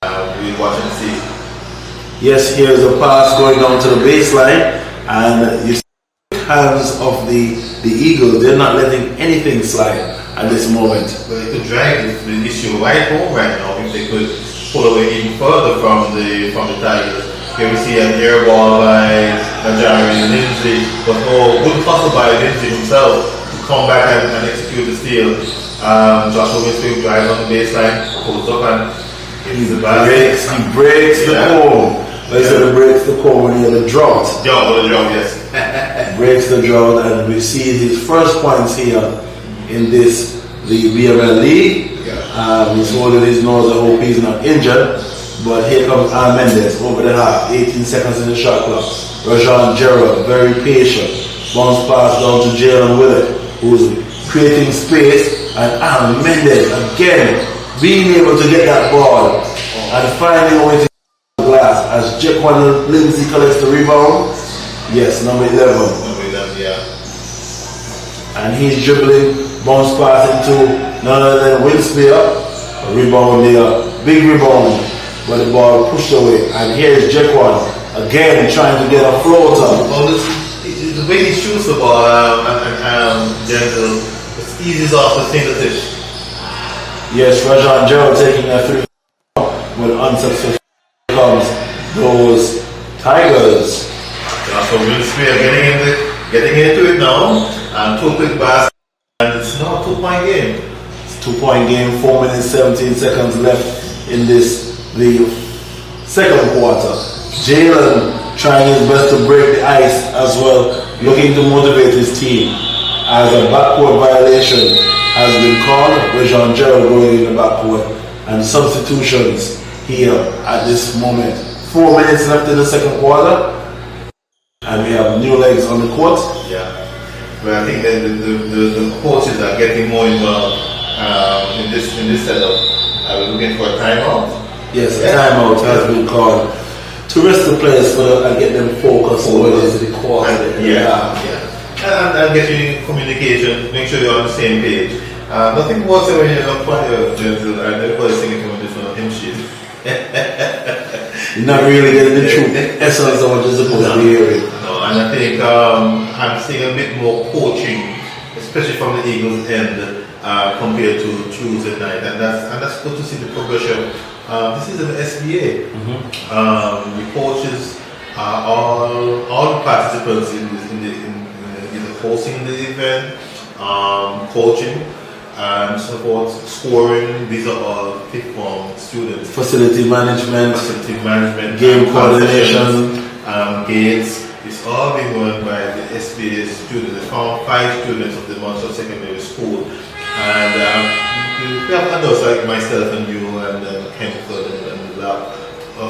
Speaker 2: We'll watch and see.
Speaker 1: Yes, here's a pass going down to the baseline, and you see the hands of the Eagles. They're not letting anything slide at this moment.
Speaker 2: But they could drag the issue right home right now if they could pull away even further from the Tigers. Here we see an air ball by Najari Lindsay, but good hustle by Lindsay himself to come back and execute the steal. Joshua Winsfield drives on the baseline, pulls up and hits the ball.
Speaker 1: He breaks the cone. Let's say he breaks the cone when he had a drought.
Speaker 2: Yes.
Speaker 1: Breaks the drought, and we see his first points here in the BML league. He's holding his nose. I hope he's not injured. But here comes Mendes over the half. 18 seconds in the shot clock. Rajon Gerald, very patient. Bounce pass down to Jalen Willett, who's creating space. And Mendes again being able to get that ball and finding a way to the glass as Jaquan Lindsay collects the rebound. Yes, number 11. And he's dribbling, bounce pass into none other than Will Spear. Rebound there, big rebound, but the ball pushed away. And here's Jaquan again trying to get a floater.
Speaker 2: The way he shoots the ball, Gentle, it's easy off the fingertips.
Speaker 1: Yes, Rajon Gerald taking a 3 with unsuccessful comes those Tigers.
Speaker 2: So Will Spear getting into it now, and 2 quick passes, and it's now a 2-point game.
Speaker 1: It's a 2-point game, 4 minutes 17 seconds left in the second quarter. Jalen trying his best to break the ice as well, looking to motivate his team. As a backcourt violation has been called, Rajon Gerald going in the backcourt, and substitutions here at this moment. 4 minutes left in the second quarter, and we have new legs on the court.
Speaker 2: Yeah, but I think that the coaches are getting more involved in this setup. Are we looking for a timeout?
Speaker 1: Yes, a timeout has been called to rest the players and get them focused on what is the court. And
Speaker 2: get you communication, make sure you're on the same page. Nothing worse than when you're not quiet, Gentle, and everybody's singing from a different hymn sheet.
Speaker 1: You're not really getting the true essence of what you're supposed to be hearing.
Speaker 2: No, and I think I'm seeing a bit more coaching, especially from the Eagles' end, compared to Tuesday night, and that's good to see the progression. This is an SBA. The coaches, all the participants in hosting the event, coaching, and so forth, scoring. These are all fifth form students. Facility management, game coordination, gates. It's all being run by the SBA students. They found 5 students of the Montserrat Secondary School, and we have others like myself and you and Chemical and the lab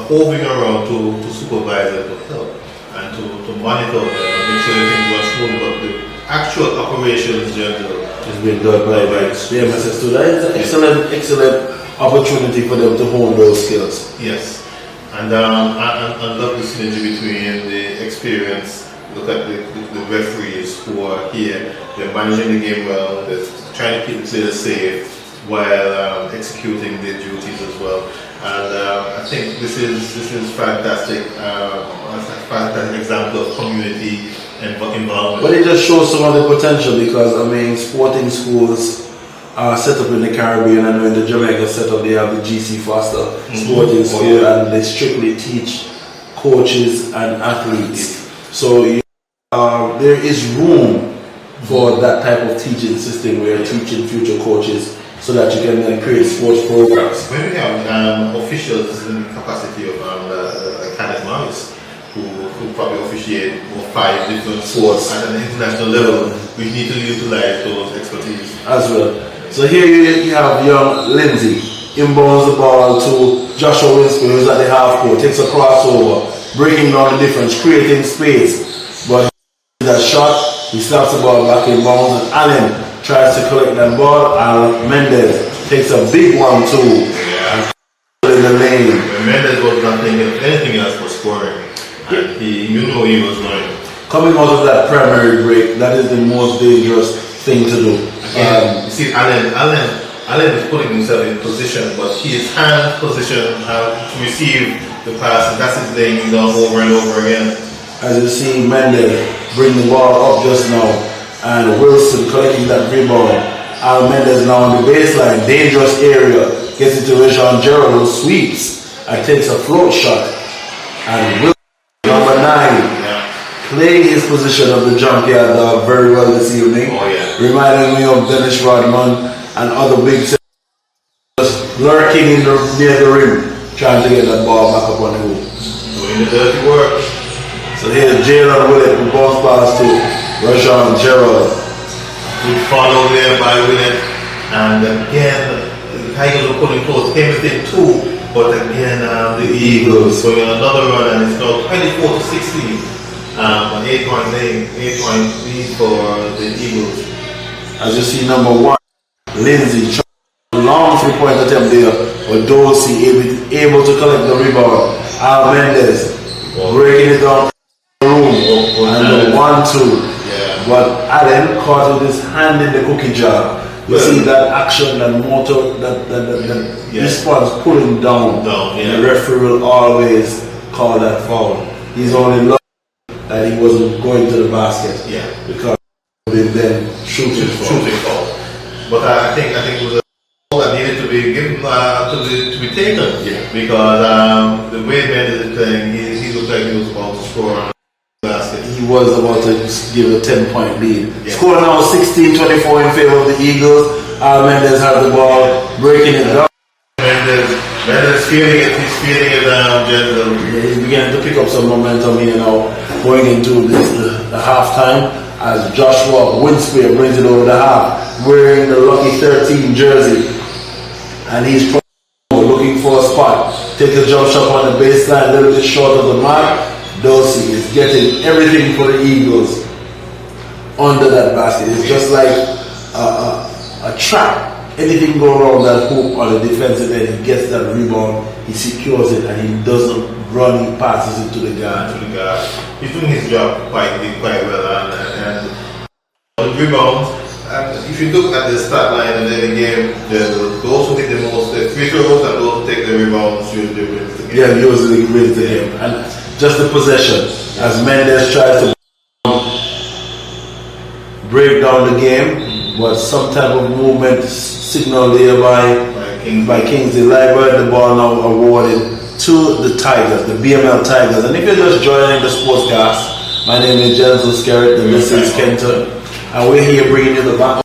Speaker 2: hovering around to supervise and to help and to monitor them and make sure everything runs smooth. But the actual operations general
Speaker 1: is being done by the MSS students. It's an excellent opportunity for them to hone those skills.
Speaker 2: Yes, and I love the synergy between the experience. Look at the referees who are here. They're managing the game well. They're trying to keep the players safe while executing their duties as well. And I think this is fantastic. A fantastic example of community and involvement.
Speaker 1: But it just shows some of the potential, because I mean, sporting schools set up in the Caribbean. I know in the Jamaica setup they have the GC Foster Sporting School, and they strictly teach coaches and athletes. So there is room for that type of teaching system where you're teaching future coaches so that you can then create sports programs.
Speaker 2: When we have officials in the capacity of academics who probably officiate 5 different sports at an international level, we need to utilize those expertise
Speaker 1: as well. So here you have young Lindsay inbounds the ball to Joshua Winspear, who's at the half court, takes a crossover, breaking down the difference, creating space. But that shot, he slaps the ball back in bounds, and Allen tries to collect that ball, and Mendez takes a big one too and in the lane.
Speaker 2: Mendez was not thinking of anything else but scoring. And he was going.
Speaker 1: Coming out of that primary break, that is the most dangerous thing to do.
Speaker 2: You see, Allen is putting himself in position, but his hand position to receive the pass, and that's his laying down over and over again.
Speaker 1: As you see, Mendez bring the ball up just now, and Wilson collecting that rebound. Al Mendez now on the baseline, dangerous area, gets into Rajon Gerald, who sweeps and takes a float shot. And Wilson, number 9, playing his position of the junkyard dog very well this evening. Reminding me of Dennis Rodman and other big just lurking near the rim, trying to get that ball back up on the hoop.
Speaker 2: Doing the dirty work.
Speaker 1: So here's Jalen Willett, who bounce pass to Rajon Gerald.
Speaker 2: Good follow there by Willett. And again, the Tigers are pulling close. Came within 2, but again, the Eagles going on another run, and it's now 24-16. An 8-point lead for the Eagles.
Speaker 1: As you see, number 1, Lindsay, long 3-point attempt there, but Dorsey able to collect the rebound. Al Mendez breaking it down the room, and the 1-2. But Allen caught with his hand in the cookie jar. You see that action, that motor, that response pulling down. The referee will always call that foul. He's only lucky that he wasn't going to the basket. Because then shooting foul.
Speaker 2: But I think it was a foul that needed to be given to be taken. Because the way Mendez is playing, he looked like he was about to score on the basket.
Speaker 1: He was about to give a 10-point lead. Score now 16-24 in favor of the Eagles. Mendez has the ball, breaking it down.
Speaker 2: Mendez feeling it. He's feeling it down gently.
Speaker 1: He's beginning to pick up some momentum here now, going into the halftime, as Joshua Winspear brings it over the half, wearing the lucky 13 jersey, and he's looking for a spot. Takes a jump shot on the baseline, a little bit short of the mark. Dorsey is getting everything for the Eagles under that basket. It's just like a trap. Anything go around that hoop on the defensive end, he gets that rebound, he secures it, and he doesn't run, he passes it to the guard.
Speaker 2: He's doing his job quite well, and on rebounds. If you look at the stat line in the game, those who take the most free throws and those who take the rebounds usually win the game.
Speaker 1: Usually wins the game. And just the possession, as Mendez tries to break down the game, but some type of movement signal there by Kingsley Library. The ball now awarded to the Tigers, the BML Tigers. And if you're just joining the Sportscast, my name is Jensen Scarrett, the Mr. is Kenton, and we're here bringing you the Bank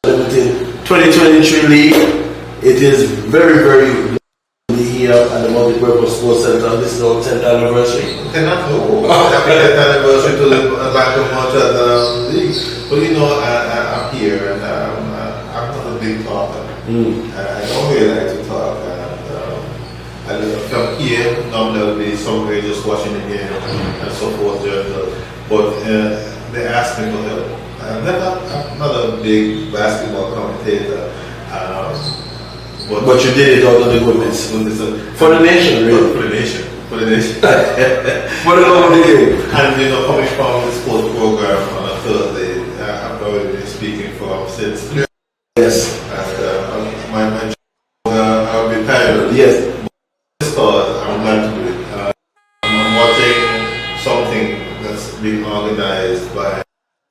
Speaker 1: of Montserrat Limited 2023 League. It is very, very here at the Multi-Purpose Sports Center. This is our 10th anniversary.
Speaker 2: Happy 10th anniversary to the Bank of Montserrat League. But I'm here, and I'm not a big talker. I don't really like to talk. From here, normally I'll be somewhere just watching the game and so forth. But they asked me for help. I'm not a big basketball commentator.
Speaker 1: But you did it out of the goodness. For the nation, really.
Speaker 2: For the nation. For the
Speaker 1: love of the game.
Speaker 2: And coming from the sports program on a Thursday, I've already been speaking for since.
Speaker 1: Yes.
Speaker 2: And my I'll be tired.
Speaker 1: Yes.
Speaker 2: I'm glad to do it. I'm watching something that's being organized by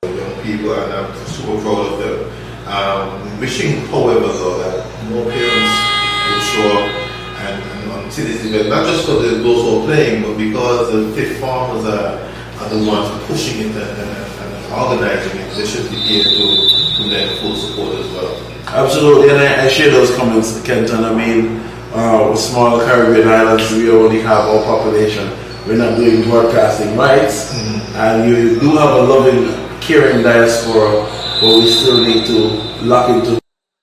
Speaker 2: young people, and I'm super proud of them. Wishing, however, though, that more parents would show up and see this event, not just for those who are playing, but because the fifth farmers are the ones pushing it and organizing it. They should be here to lend full support as well.
Speaker 1: Absolutely, and I share those comments, Kenton. I mean, with small Caribbean islands, we already have our population. We're not doing broadcasting rights, and you do have a loving, caring diaspora, but we still need to lock into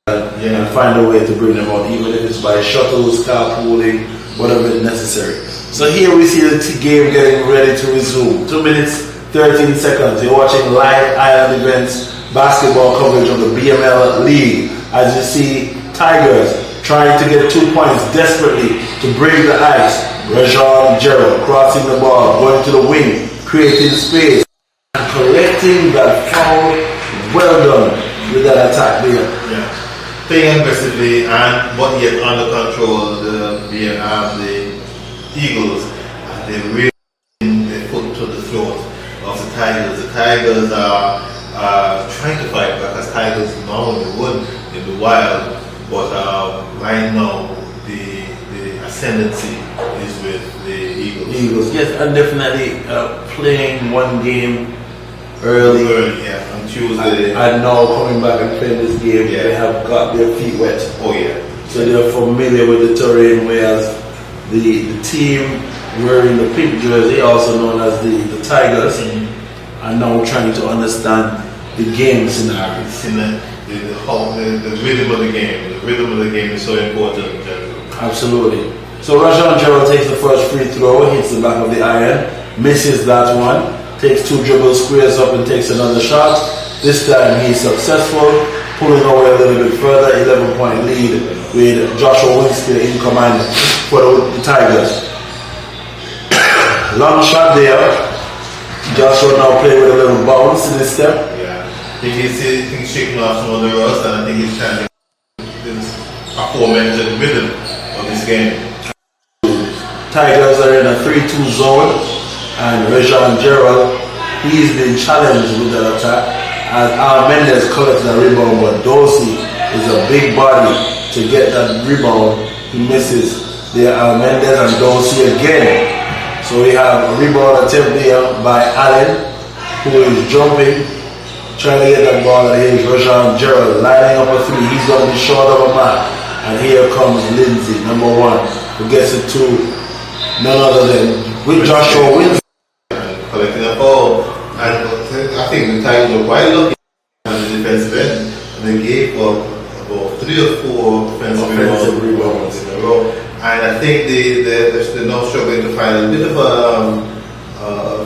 Speaker 1: and find a way to bring them out, even if it's by shuttles, carpooling, whatever is necessary. So here we see the game getting ready to resume. 2 minutes, 13 seconds. You're watching live island events, basketball coverage of the BML League. As you see, Tigers trying to get 2 points desperately to break the ice. Rajon Gerald crossing the ball, going to the wing, creating space, and collecting that foul. Well done with that attack there.
Speaker 2: Yeah. Playing aggressively but yet under control. The Eagles, they really they put to the throat of the Tigers. The Tigers are trying to fight back as Tigers normally would in the wild, but right now the ascendancy is with the Eagles.
Speaker 1: Yes, and definitely playing one game early
Speaker 2: on Tuesday.
Speaker 1: And now coming back and playing this game, they have got their feet wet.
Speaker 2: Oh yeah.
Speaker 1: So they're familiar with the terrain, whereas the team wearing the pink jersey, also known as the Tigers, are now trying to understand the game scenarios.
Speaker 2: The rhythm of the game. The rhythm of the game is so important.
Speaker 1: Absolutely. So Rajon Gerald takes the first free throw, hits the back of the iron, misses that one, takes 2 dribbles, squares up and takes another shot. This time he's successful, pulling away a little bit further, 11-point lead with Joshua Winston in command for the Tigers. Long shot there. Joshua now playing with a little bounce in his step.
Speaker 2: Yeah, I think he's shaking off some of the rust, and I think he's trying to this aforementioned rhythm of this game.
Speaker 1: Tigers are in a 3-2 zone, and Rajon Gerald, he's been challenged with that attack. And Al Mendes collected a rebound, but Dorsey is a big body to get that rebound. He misses there. Al Mendes and Dorsey again. So we have a rebound attempt there by Allen, who is jumping, trying to get that ball. And here's Rajon Gerald lining up a 3. He's going to be short of a man. And here comes Lindsay, number 1, who gets it to none other than with Joshua Winston.
Speaker 2: Collecting a foul. And I think the Tigers were quite lucky on the defensive end. And they gave up about 3 or 4 offensive rebounds in a row. And I think they're now struggling to find a bit of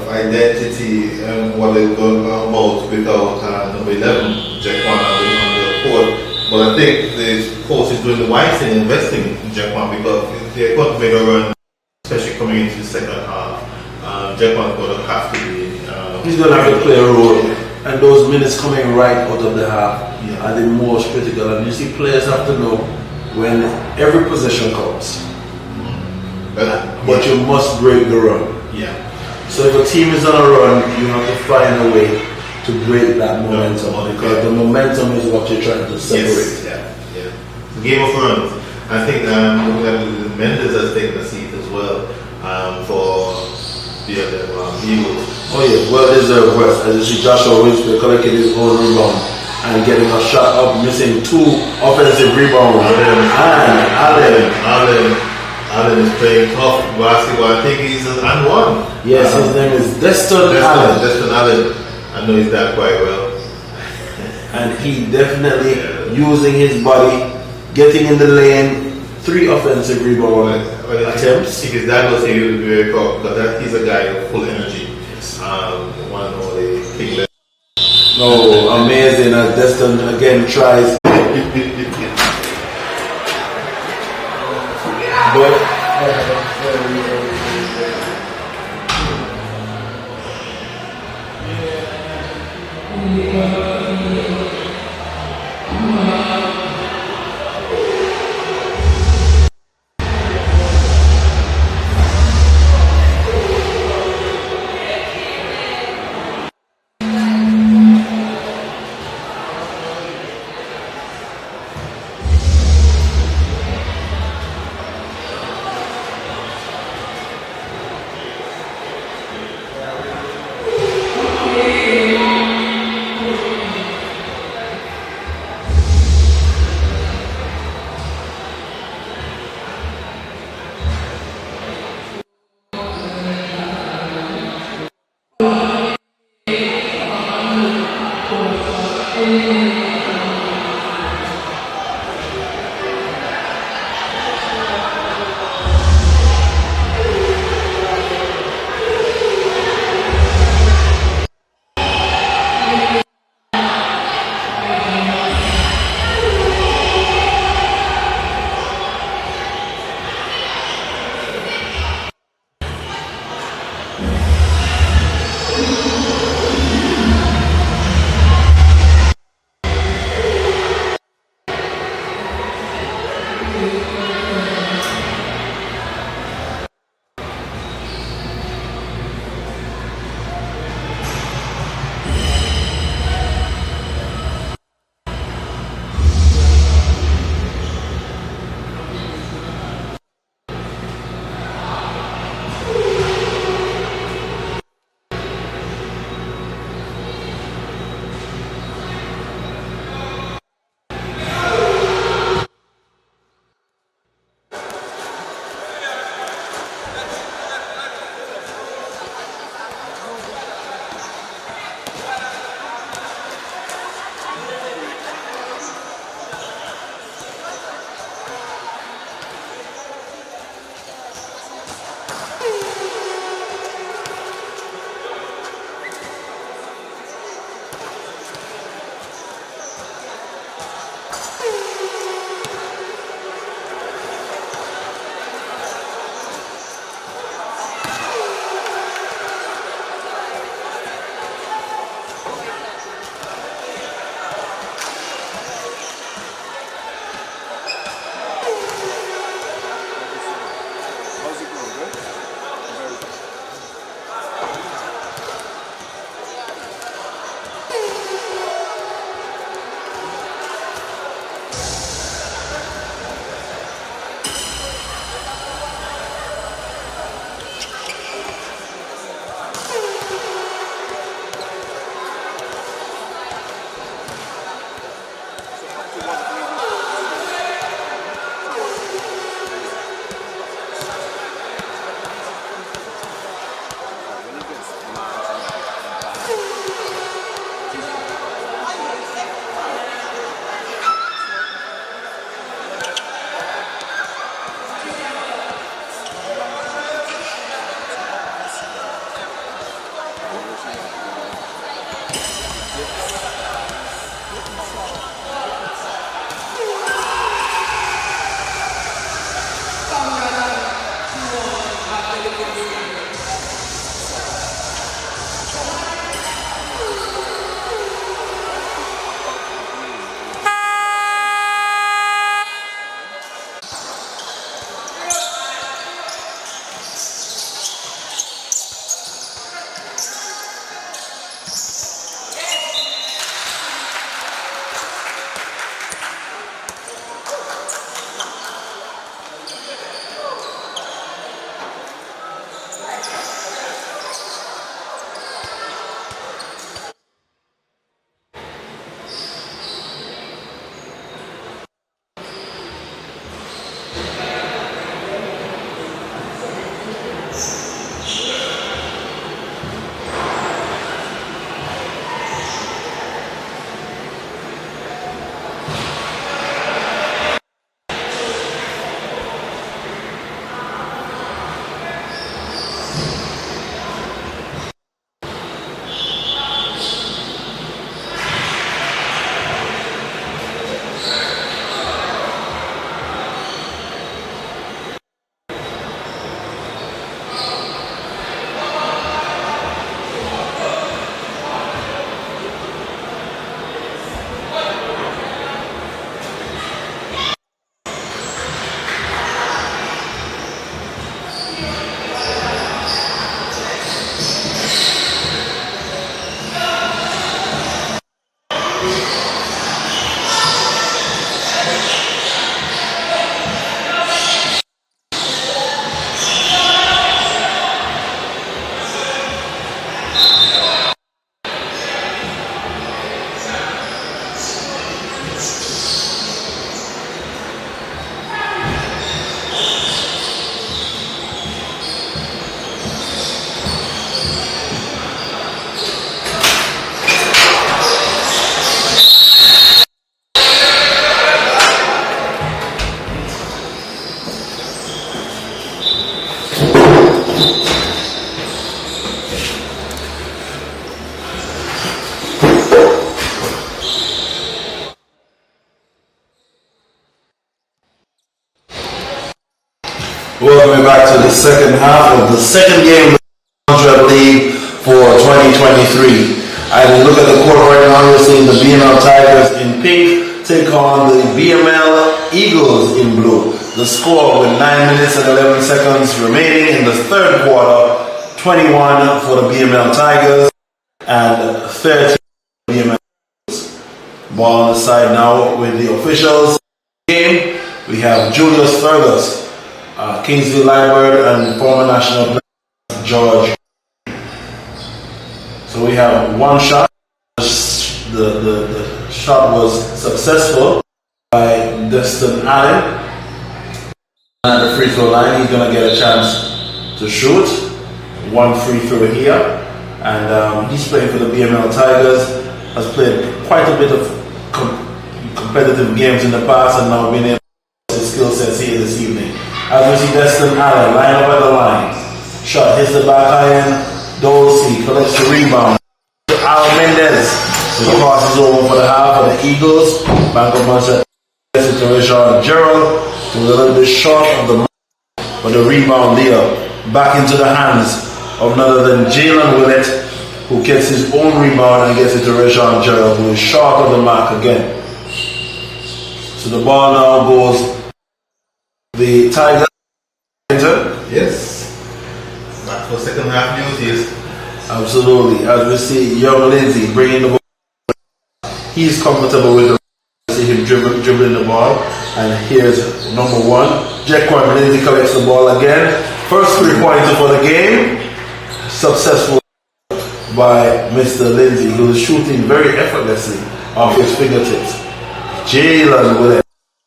Speaker 2: identity and what they're going about without number 11, Jaquan, on the court. But I think the coach is doing the wise thing, investing in Jaquan, because they're going to make a run, especially coming into the second half. Jaquan's going to have to be.
Speaker 1: He's going to have to play a role, and those minutes coming right out of the half are the most critical. And you see, players have to know when every possession counts. But you must break the run.
Speaker 2: Yeah.
Speaker 1: So if a team is on a run, you have to find a way to break that momentum, because the momentum is what you're trying to separate.
Speaker 2: Yes. Game of runs. I think Mendes has taken a seat as well for the other Eagles.
Speaker 1: Oh yeah, well deserved rest. As you see, Joshua Winston collecting his own rebound and getting a shot up, missing 2 offensive rebounds.
Speaker 2: Allen is playing tough basketball. I think he's an 1.
Speaker 1: Yes, his name is Destin Allen.
Speaker 2: Destin Allen. I know his dad quite well.
Speaker 1: And he definitely using his body, getting in the lane, 3 offensive rebound attempts.
Speaker 2: If his dad was here, he would be very proud, because he's a guy of full energy. One of the thing.
Speaker 1: Oh, amazing! As Destin again tries. back to the second half of the second game of the Montserrat League for 2023. And look at the court right now, you're seeing the BML Tigers in pink take on the BML Eagles in blue. The score with 9 minutes and 11 seconds remaining in the third quarter, 21 for the BML Tigers and 30 for the BML Eagles. Ball on the side now with the officials. Game, we have Julius Fergus, Kingsley Liebert and former national player George. So we have one shot. The shot was successful by Destin Allen. At the free throw line, he's going to get a chance to shoot. One free throw here. And he's playing for the BML Tigers. Has played quite a bit of competitive games in the past and now been able to his skill sets here this evening. As we see Destin Allen line up at the line. Shot hits the back iron. Dolce collects the rebound. Al Mendez. The pass is over for the half of the Eagles. Bank of Montserrat gets it to Rajon Gerald. To a little bit short of the mark, but the rebound there. Back into the hands of none other than Jalen Willett, who gets his own rebound and gets it to Rajon Gerald, who is short of the mark again. So the ball now goes. The Tigers.
Speaker 2: Yes. Back for second half duties.
Speaker 1: Absolutely. As we see young Lindsay bringing the ball. He's comfortable with the see him dribbling the ball. And here's number one. Jaquan Lindsay collects the ball again. First 3-pointer for the game. Successful by Mr. Lindsay, who is shooting very effortlessly off his fingertips. Jalen Willett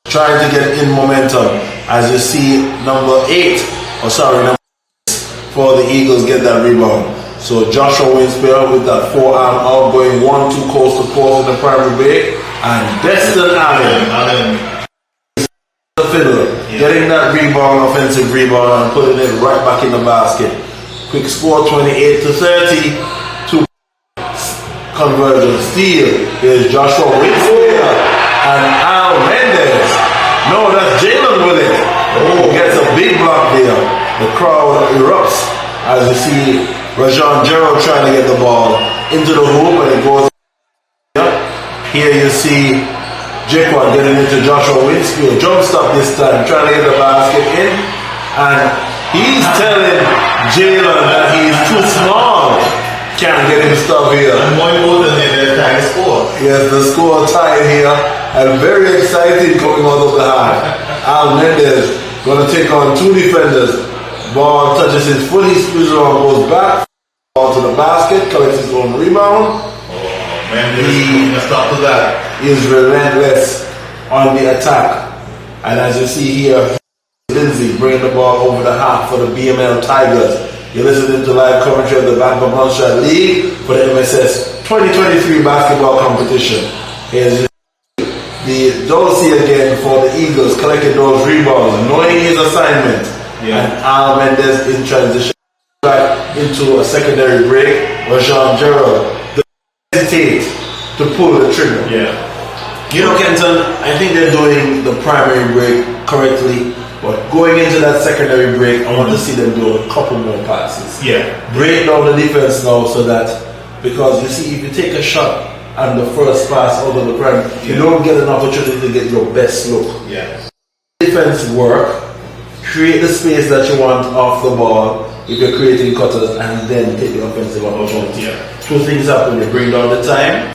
Speaker 1: trying to get in momentum. As you see number 6 for the Eagles get that rebound. So Joshua Winspear with that forearm out going 1-2 coast to coast in the primary break. And Destin Allen, the fiddler, getting that rebound, offensive rebound, and putting it right back in the basket. Quick score 28-30. 2 conversion steal. Here's Joshua Winspear and Al Mendez. No, that's Jalen Willett. Oh, gets a big block there. The crowd erupts as you see Rajon Gerald trying to get the ball into the hoop and it goes up. Here you see Jaquan getting into Joshua Winspear. Jump stop this time, trying to get the basket in. And he's telling Jalen that he's too small. Can't get him stuff here.
Speaker 2: And more importantly, they're trying to score.
Speaker 1: Yes, the score tied here. And very exciting coming out of the half. Al Mendez going to take on 2 defenders. Ball touches his foot, he spins around, goes back, ball to the basket, collects his own rebound.
Speaker 2: He stop to that.
Speaker 1: He is relentless on the attack. And as you see here, Lindsay bringing the ball over the half for the BML Tigers. You're listening to live commentary of the Bank of Montserrat League for the MSS 2023 basketball competition. Here's the Dorsey again for the Eagles, collecting those rebounds, knowing his assignment. And Al Mendez in transition back into a secondary break. Rajon Gerald hesitate to pull the trigger. You know, Kenton, I think they're doing the primary break correctly, but going into that secondary break, I want to see them do a couple more passes. Break down the defense now so that, because you see, if you take a shot and the first pass out of the prime, you don't get an opportunity to get your best look. Defense work. Create the space that you want off the ball if you're creating cutters, and then take the offensive opportunity. 2 things happen: you bring down the time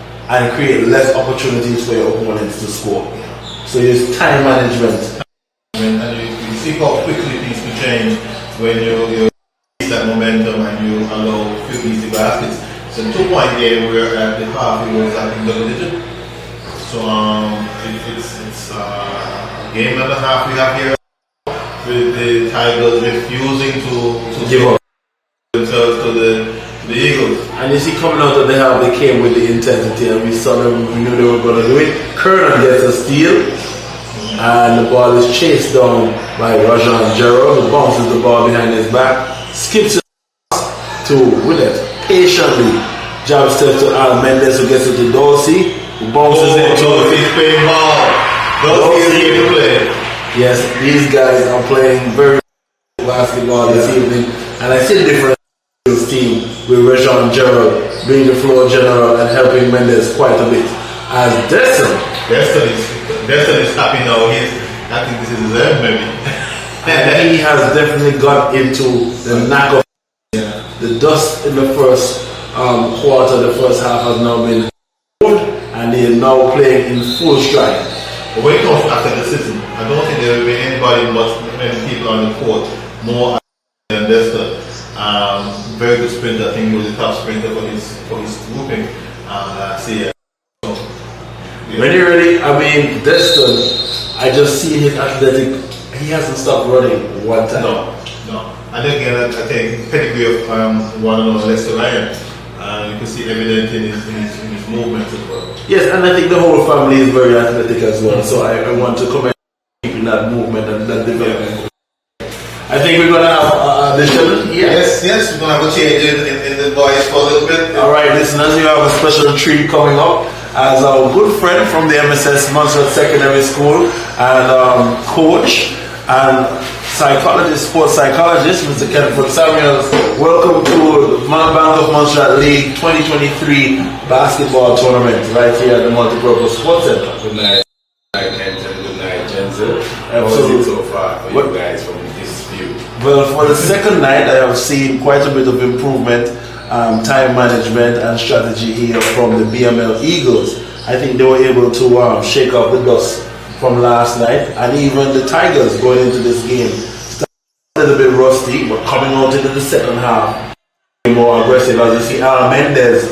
Speaker 1: and create less opportunities for your opponents to score. So use time management.
Speaker 2: And you see how quickly things can change when you get that momentum and you allow a few easy baskets. So 2-point game where at the half it was I think double digit. So it's a game and a half we have here. With the Tigers refusing to give up themselves to the Eagles.
Speaker 1: And you see, coming out of the half, they came with the intensity, and we saw them, we knew they were going to do it. Kernan gets a steal, and the ball is chased down by Rajon Gerald, who bounces the ball behind his back, skips it to Willett, patiently jab steps to Al Mendez, who gets it to Dorsey, who bounces it to
Speaker 2: Dorsey's playing ball. Dorsey is here to play.
Speaker 1: Yes, these guys are playing very basketball this evening, and I see different team with Rajon Gerald being the floor general and helping Mendes quite a bit. As
Speaker 2: Destin is happy now. I think this is his end, maybe.
Speaker 1: And he has definitely got into the knack of the dust in the first quarter. The first half has now been moved, and he is now playing in full stride.
Speaker 2: But when it comes after the season, I don't think there will be anybody but many people on the court more than Destin. Very good sprinter. I think he was the top sprinter for his grouping last year.
Speaker 1: When you're ready, I mean, Destin, I just see his athletic. He hasn't stopped running one time.
Speaker 2: No. And again, I think pedigree of one and only Lester Ryan. You can see evident in his movements as well.
Speaker 1: Yes, and I think the whole family is very athletic as well. So I want to commend in that movement and that development. I think we're gonna have addition.
Speaker 2: Yes, we're gonna have a change in the boys for a little bit.
Speaker 1: All right, listeners, we have a special treat coming up. As our good friend from the MSS Montserrat Secondary School and coach and sports psychologist, Mr. Kenneth Samuels. Welcome to the Bank of Montserrat League 2023 basketball tournament right here at the Multipurpose Sports Center.
Speaker 3: Good night, Kenton. Good night, Jensen.
Speaker 1: Absolutely.
Speaker 3: How was it so far for you guys from this view?
Speaker 1: Well, for the second night, I have seen quite a bit of improvement. Time management and strategy here from the BML Eagles. I think they were able to shake off the dust from last night, and even the Tigers going into this game started a little bit rusty, but coming out into the second half more aggressive. As you see, Mendes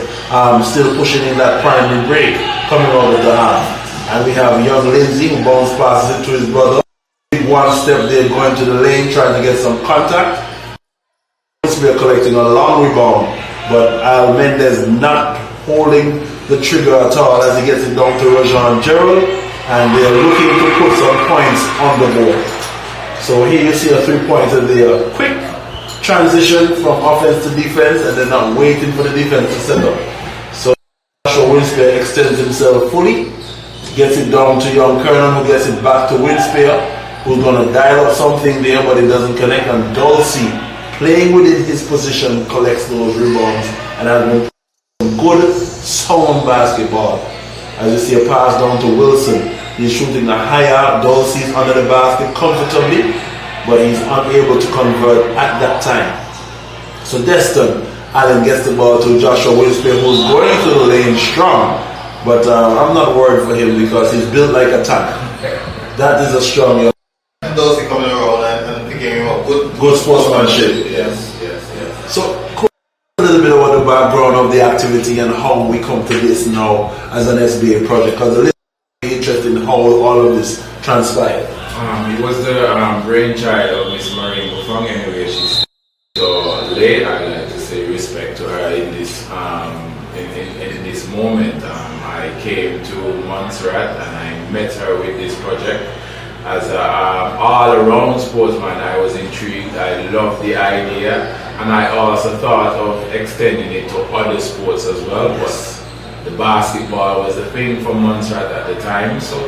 Speaker 1: still pushing in that primary break coming out of the half, and we have young Lindsay who bounced passes it to his brother. One step there going to the lane trying to get some contact. We are collecting a long rebound, but Mendes not holding the trigger at all as he gets it down to Rajon Gerald, and they are looking to put some points on the board. So here you see a 3-pointer there. Quick transition from offense to defense, and they're not waiting for the defense to set up. So Joshua Winspear extends himself fully, gets it down to young Kernan, who gets it back to Winspear, who's going to dial up something there, but it doesn't connect, and Dulcie, playing within his position, collects those rebounds and has been good, sound basketball. As you see a pass down to Wilson, he's shooting a higher, Dulcie's under the basket comfortably, but he's unable to convert at that time. So Destin Allen gets the ball to Joshua Winspear, who's going to the lane strong, but I'm not worried for him because he's built like a tank. That is a strong young.
Speaker 2: Dulcie coming around and picking him up.
Speaker 1: Good sportsmanship.
Speaker 2: Yes.
Speaker 1: So, a little bit about the background of the activity and how we come to this now as an SBA project, because I'm really interested in how all of this transpired.
Speaker 3: It was the brainchild of Miss Maureen Bufong anyway. She's so late. I'd like to say respect to her in this in this moment. I came to Montserrat and I met her with this project. As an all-around sportsman, I was intrigued. I loved the idea, and I also thought of extending it to other sports as well. But the basketball was the thing for Montserrat at the time, so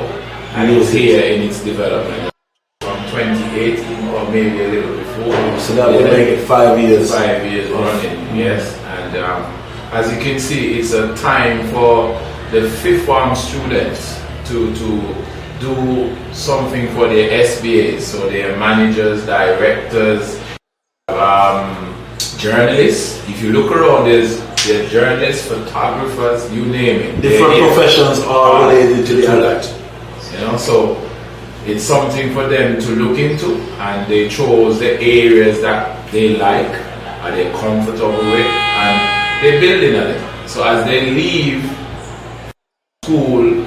Speaker 3: and it was here in its development from 2018 or maybe a little before.
Speaker 1: So that would make it 5 years.
Speaker 3: 5 years running, yes. And as you can see, it's a time for the fifth form students to do something for the SBA, so their managers, directors, journalists. If you look around, there's journalists, photographers, you name it.
Speaker 1: Different professions are related to the other.
Speaker 3: You know, so it's something for them to look into, and they chose the areas that they like, are they comfortable with, and they're building on it. So as they leave school,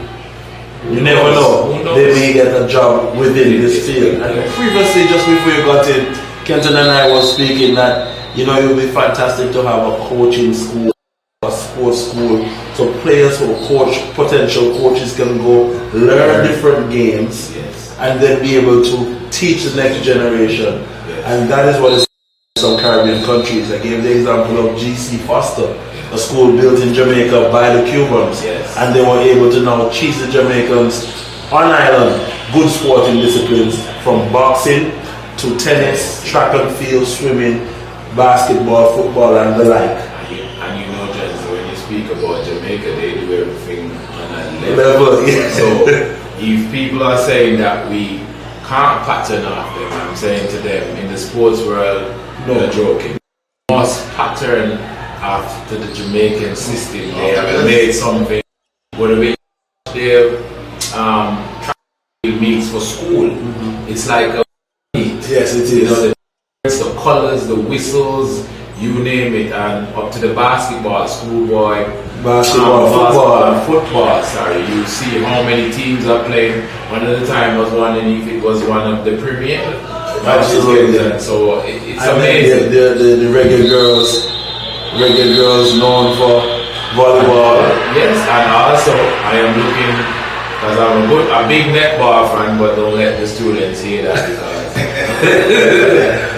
Speaker 1: you never know. They may get a job within this field. And previously, just before you got in, Kenton and I was speaking that it would be fantastic to have a coaching school, a sports school, so players or potential coaches can go learn different games, and then be able to teach the next generation. And that is what is in some Caribbean countries. I gave the example of GC Foster, a school built in Jamaica by the Cubans, and they were able to now teach the Jamaicans on island good sporting disciplines, from boxing to tennis, track and field, swimming, basketball, football, and the like.
Speaker 3: And you know, Johnson, when you speak about Jamaica, they do everything on that
Speaker 1: Level, yeah.
Speaker 3: So if people are saying that we can't pattern off them, I'm saying to them, in the sports world, they're joking. We must pattern after the Jamaican system. They have made something, whether we their meets for school. It's like a meet.
Speaker 1: Yes, it is.
Speaker 3: You know, the colors, the whistles, you name it, and up to the basketball, schoolboy, football. Sorry, you see how many teams are playing. One at a time. I was wondering if it was one of the premier.
Speaker 1: Absolutely.
Speaker 3: So it's
Speaker 1: and
Speaker 3: amazing.
Speaker 1: The reggae girls known for volleyball.
Speaker 3: Yes, and also I am looking, because I'm a big netball fan, but don't let the students hear that because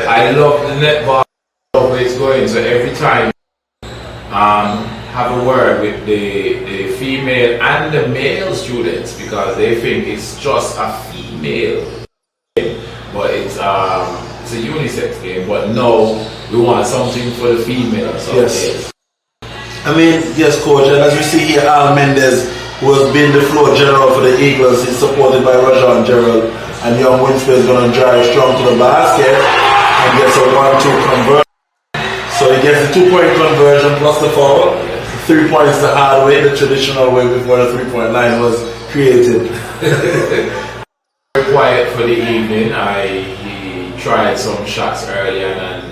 Speaker 3: I love the netball. Where it's going, so every time have a word with the female and the male students because they think it's just a female game, but it's a unisex game. But no, we want something for the females.
Speaker 1: Yes. I mean, yes, coach, and as you see here, Al Mendez, who has been the floor general for the Eagles, is supported by Rajan Gerald, and young Winfield is going to drive strong to the basket and gets a 1-2 conversion. So he gets the 2-point conversion plus the foul. 3 points the hard way, the traditional way before the 3-point line was created.
Speaker 3: Very quiet for the evening. He tried some shots earlier and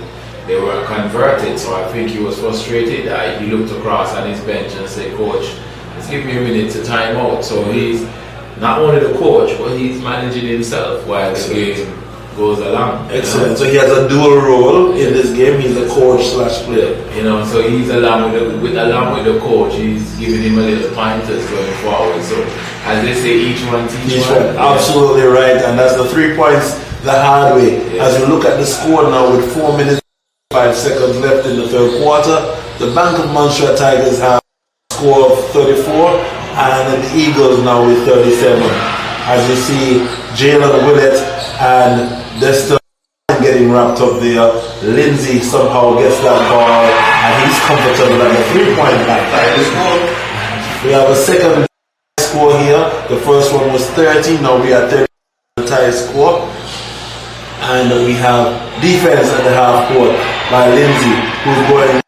Speaker 3: they were converted, so I think he was frustrated. He looked across at his bench and said, "Coach, let's give me a minute to time out." So he's not only the coach, but he's managing himself while the game goes along.
Speaker 1: Excellent. So he has a dual role in this game. He's a coach / player.
Speaker 3: You know, so he's along with the coach. He's giving him a little pointers going forward. So as they say, each one teach one.
Speaker 1: Absolutely right, and that's the 3 points the hard way. As you look at the score now, with 4 minutes 5 seconds left in the third quarter, the Bank of Montserrat Tigers have a score of 34, and the Eagles now with 37. As you see, Jalen Willett and Destin getting wrapped up there. Lindsay somehow gets that ball and he's comfortable at the 3-point line. We have a second score here. The first one was 30, now we are 30 the tie score. And we have defense at the half court by Lindsay, who's going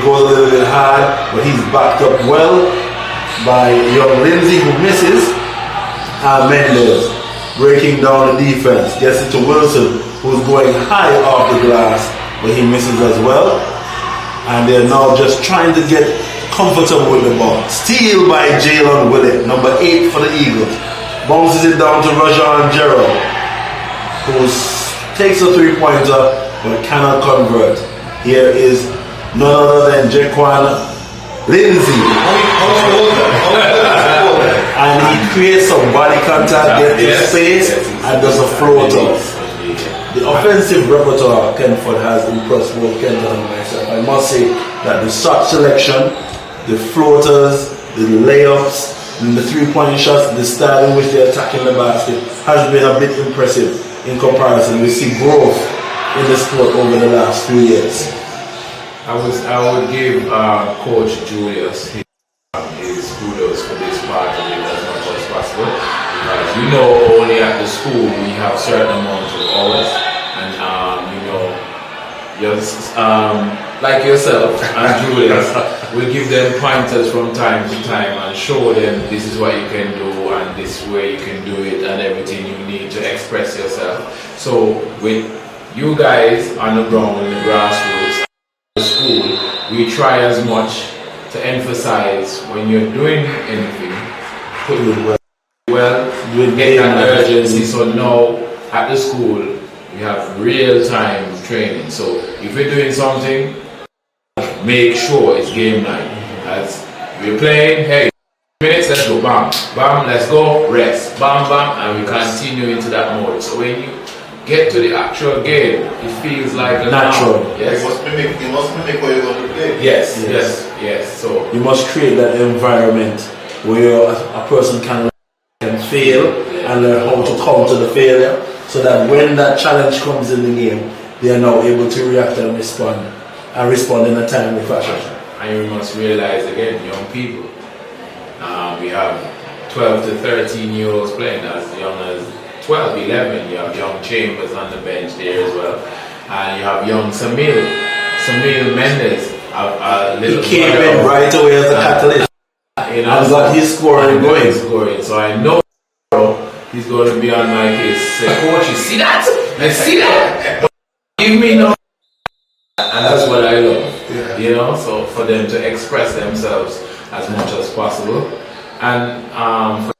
Speaker 1: goes a little bit hard, but he's backed up well by young Lindsay, who misses. Mendez breaking down the defense, gets it to Wilson, who's going high off the glass, but he misses as well. And they're now just trying to get comfortable with the ball. Steal by Jalen Willett, number 8 for the Eagles. Bounces it down to Rajan Gerald, who takes a 3-pointer but cannot convert. Here is none other than Jaquan Lindsay. And he creates some body contact, gets to space, and does a floater. The offensive repertoire Kenford has impressed both Kenton and myself. I must say that the shot selection, the floaters, the layups, and the 3-point shots, the style in which they're attacking the basket has been a bit impressive in comparison. We see growth in the sport over the last few years.
Speaker 3: I would give Coach Julius his kudos for this part of it as much as possible, because only at the school we have certain amounts of hours, and like yourself and Julius will give them pointers from time to time and show them this is what you can do and this way you can do it and everything you need to express yourself. So with you guys on the ground in the grassroots, the school, we try as much to emphasize when you're doing anything, put it well, get that urgency. So now at the school we have real-time training. So if we're doing something, make sure it's game night. As we're playing, hey, minutes, let's go, bam, bam, let's go, rest, bam, bam, and we continue into that mode. So when you get to the actual game, it feels like a
Speaker 1: natural.
Speaker 3: Yes.
Speaker 2: You must mimic what you're going to play.
Speaker 3: Yes. So
Speaker 1: you must create that environment where a person can fail and learn how to counter the failure. so that when that challenge comes in the game, they are now able to react and respond in a timely fashion.
Speaker 3: And you must realize again, young people, we have 12 to 13-year-olds playing as young as 12, 11. You have young Chambers on the bench there as well, and you have young Samil Mendes.
Speaker 1: He came in right away as a catalyst.
Speaker 3: You know,
Speaker 1: and got his scoring going.
Speaker 3: So I know he's going to be on my case. Say, coach, you see that? I see that. Give me no. And that's what I love.
Speaker 1: Yeah.
Speaker 3: You know, so for them to express themselves as much as possible, and for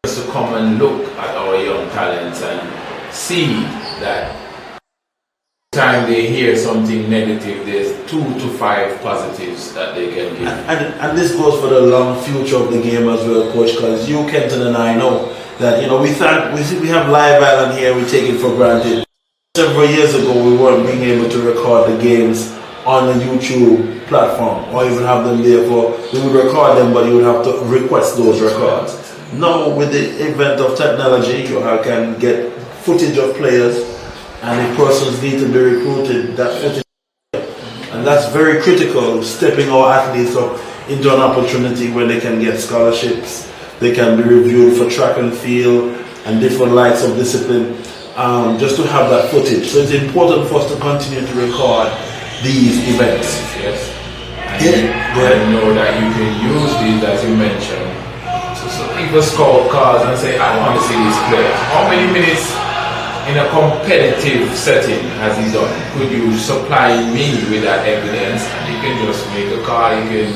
Speaker 3: us to come and look at our young talents and see that time they hear something negative, there's 2 to 5 positives that they can give.
Speaker 1: And this goes for the long future of the game as well, Coach, because you, Kenton, and I know that, you know, we have Live Island here, we take it for granted. Several years ago, we weren't being able to record the games on the YouTube platform or even have them there we would record them, but you would have to request those records. Now, with the advent of technology, you can get footage of players, and if persons need to be recruited, that footage, and that's very critical, stepping our athletes up into an opportunity where they can get scholarships, they can be reviewed for track and field and different lights of discipline, just to have that footage. So it's important for us to continue to record these events.
Speaker 3: Yes. And I know that you can use these, as you mentioned, so people scout cards and say, I want to see this player. How many minutes in a competitive setting has he done? Could you supply me with that evidence? And you can just make a card, you can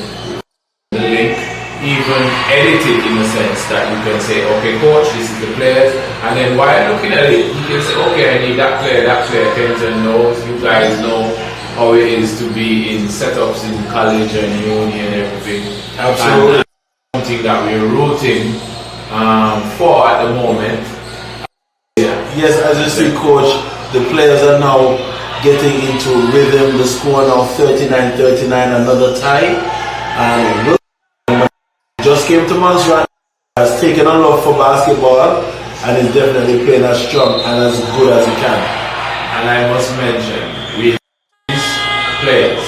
Speaker 3: link, even edit it in a sense that you can say, okay, coach, this is the players, and then while looking at it, you can say, okay, I need that player, Kenton knows, you guys know how it is to be in setups in college and uni and everything.
Speaker 1: Absolutely.
Speaker 3: And something that we're rooting for at the moment.
Speaker 1: Yes, as you see, Coach, the players are now getting into rhythm. The score now 39-39, another tie. And just came to Montserrat, has taken a love for basketball, and is definitely playing as strong and as good as he can.
Speaker 3: And I must mention, we have these players,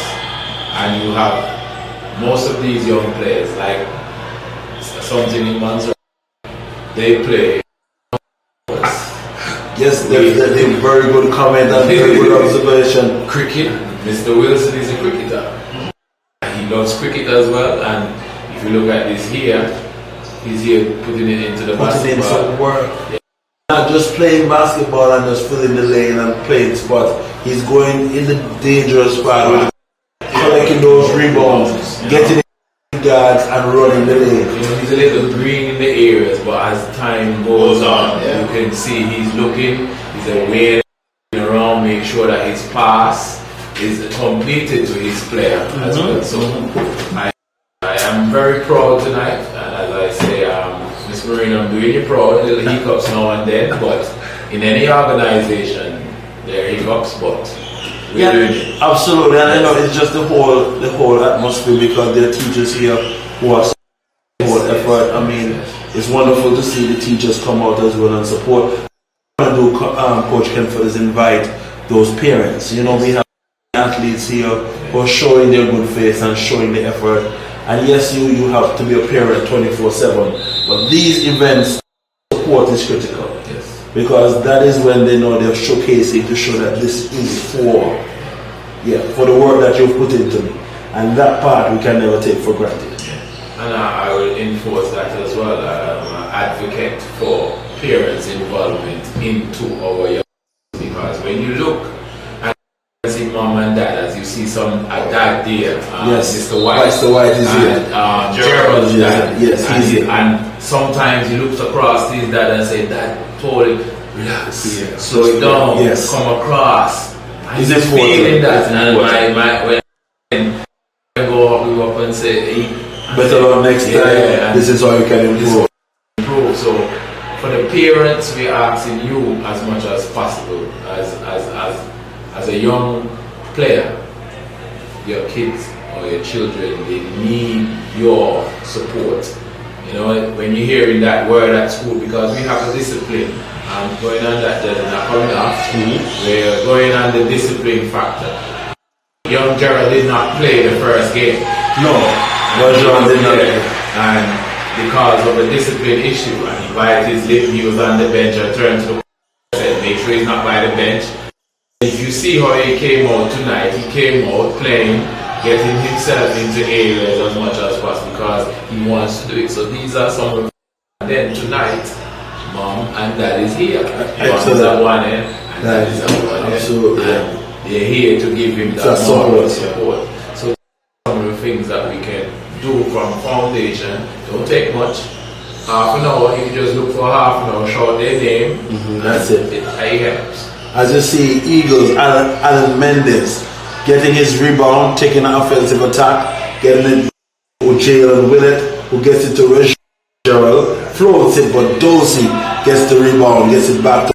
Speaker 3: and you have most of these young players, like something in Montserrat, they play.
Speaker 1: Yes, definitely very good comment and very good observation.
Speaker 3: Cricket, Mr. Wilson is a cricketer. He loves cricket as well, and if you look at this here, he's here putting it into the basketball.
Speaker 1: Putting in some work. Yeah. Not just playing basketball and just filling the lane and playing spots. He's going in the dangerous part, collecting those rebounds, getting guards and running the lane.
Speaker 3: You know, he's a little green in the areas, but as time goes on, you can see he's looking, he's aware around, make sure that his pass is completed to his player as well. So I am very proud tonight, and as I say, Ms. Marine, I'm doing you proud. Little hiccups now and then, but in any organization there are hiccups, but we're doing it.
Speaker 1: Absolutely, and I know it's just the whole atmosphere, because there are teachers here who are supporting the whole effort. I mean, it's wonderful to see the teachers come out as well and support. What I do, Coach Kenford, is invite those parents. You know, we have athletes here who are showing their good face and showing the effort. And yes, you have to be a parent 24/7, but these events, support is critical.
Speaker 3: Yes.
Speaker 1: Because that is when they know they're showcasing to show that this is for the work that you've put into me. And that part we can never take for granted.
Speaker 3: And I will enforce that as well. I'm an advocate for parents' involvement into our young, because when you look and see mom and dad, as you see a dad there,
Speaker 1: yes,
Speaker 3: Mr. White,
Speaker 1: Mr. White is here.
Speaker 3: Gerald's dad,
Speaker 1: yes, he's here.
Speaker 3: And sometimes he looks across his dad and say, "Dad told him, relax, slow it down, come across." And he's feeling that, and when I go up and say, "Hey,
Speaker 1: better luck next time. This is how you can improve."
Speaker 3: So for the parents, we're asking you as much as possible, as a young player, your kids or your children, they need your support. You know, when you're hearing that word at school, because we have a discipline going on that they're not coming off. We're going on the discipline factor. Young Gerald did not play the first game.
Speaker 1: No, Rajan did not.
Speaker 3: And because of a discipline issue, and he bit his lip, he was on the bench. I turned to the said, make sure he's not by the bench. If you see how he came out tonight, he came out playing, getting himself into areas as much as possible because he wants to do it. So these are some of the. And then tonight, Mom and Dad is here. Mom is at one end, and Dad is at one end.
Speaker 1: Absolutely.
Speaker 3: And they're here to give him that moral support. So some of the things that we can do from foundation don't take much. Half an hour, you just look for half an hour, shout their name.
Speaker 1: That's it.
Speaker 3: It helps.
Speaker 1: As you see, Eagles, Alan Mendes getting his rebound, taking an offensive attack, getting it to Jalen Willett, who gets it to Gerald, floats it, but Dorsey gets the rebound, gets it back to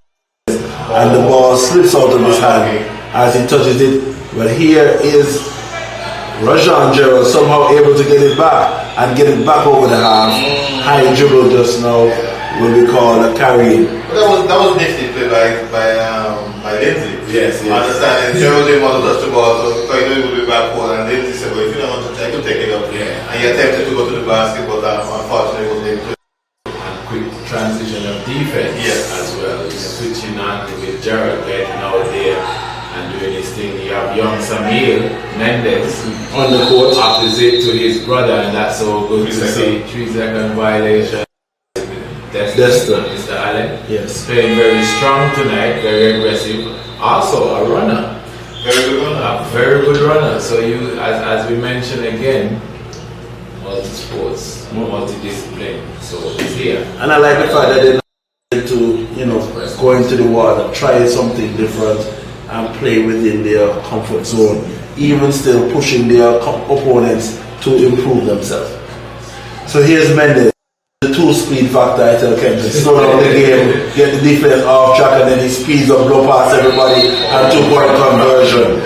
Speaker 1: and the ball slips out of his hand as he touches it. But here is Rajan Gerald somehow able to get it back and get it back over the half. High dribble just now will be called a carry.
Speaker 2: That was nifty play by Lindsay.
Speaker 3: Yes.
Speaker 2: I understand. Gerald didn't want to touch the ball, so he knew it would be backward. And Lindsay said, well, if you don't want to take it, take it up.
Speaker 3: Yeah.
Speaker 2: And he attempted to go to the basket, but unfortunately wasn't able to.
Speaker 3: And quick transition of defense as well. Switching on with Gerald getting out there and doing his thing. You have young Samuel Mendes
Speaker 1: On the court.
Speaker 3: opposite to his brother, and that's so good to see. 3-second violation.
Speaker 1: Destin.
Speaker 3: Mr. Allen.
Speaker 1: Yes.
Speaker 3: Playing very strong tonight, very aggressive. Also a runner.
Speaker 2: Very good runner.
Speaker 3: A very good runner. So you, as we mentioned again, multi-sports, multi-discipline. So it's here.
Speaker 1: And I like the fact that they're not to, go into the water, try something different and play within their comfort zone, even still pushing their opponents to improve themselves. So here's Mendes. The 2-speed factor, I tell Ken, slow down the game, get the defense off track, and then he speeds up, blow past everybody, and 2-point conversion.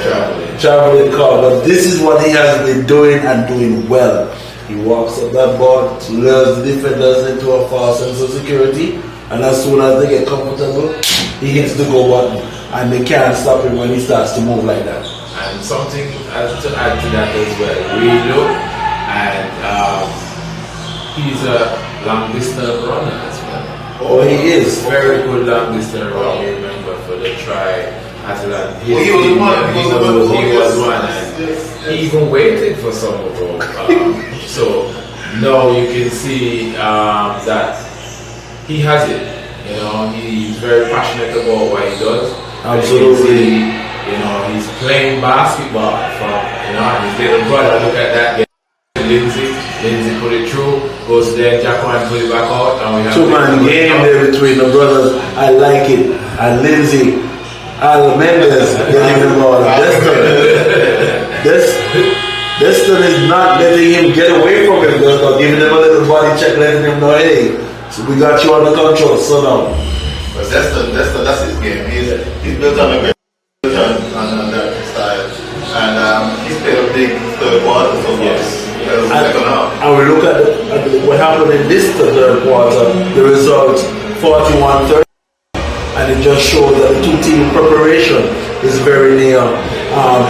Speaker 1: Traveling call, but this is what he has been doing and doing well. He walks up that ball, lures the defenders into a false sense of security, and as soon as they get comfortable, he hits the go button, and they can't stop him when he starts to move like that.
Speaker 3: And something to add to that as well, we look, and he's a long distance runner as well.
Speaker 1: Oh, he is.
Speaker 3: Very good long distance runner. Remember for the triathlon.
Speaker 2: He was one.
Speaker 3: He was one, and he even waited for some of them. So now you can see that he has it. He's very passionate about what he does.
Speaker 1: Absolutely.
Speaker 3: He's playing basketball from his little brother. Look at that. Lindsay put it through, goes there, Jacob put it back out, and we have
Speaker 1: 2-man game there between the brothers. I like it. And Lindsay, Al Mendes getting the ball. Destin is not letting him get away from him, just not giving him a little body check, letting him know, hey, so we got you under control, so now.
Speaker 2: But that's his game. He's built on a great on that style. And he's played a big third quarter so far.
Speaker 1: And we look at what happened in this third quarter, the result 41-30, and it just shows that the two-team preparation is very near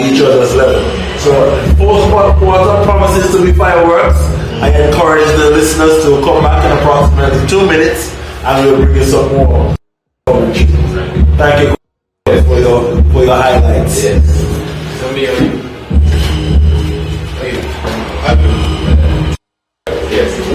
Speaker 1: each other's level. So fourth quarter promises to be fireworks. I encourage the listeners to come back in approximately 2 minutes and we'll bring you some more coverage. Thank you for your highlights.
Speaker 3: Yes.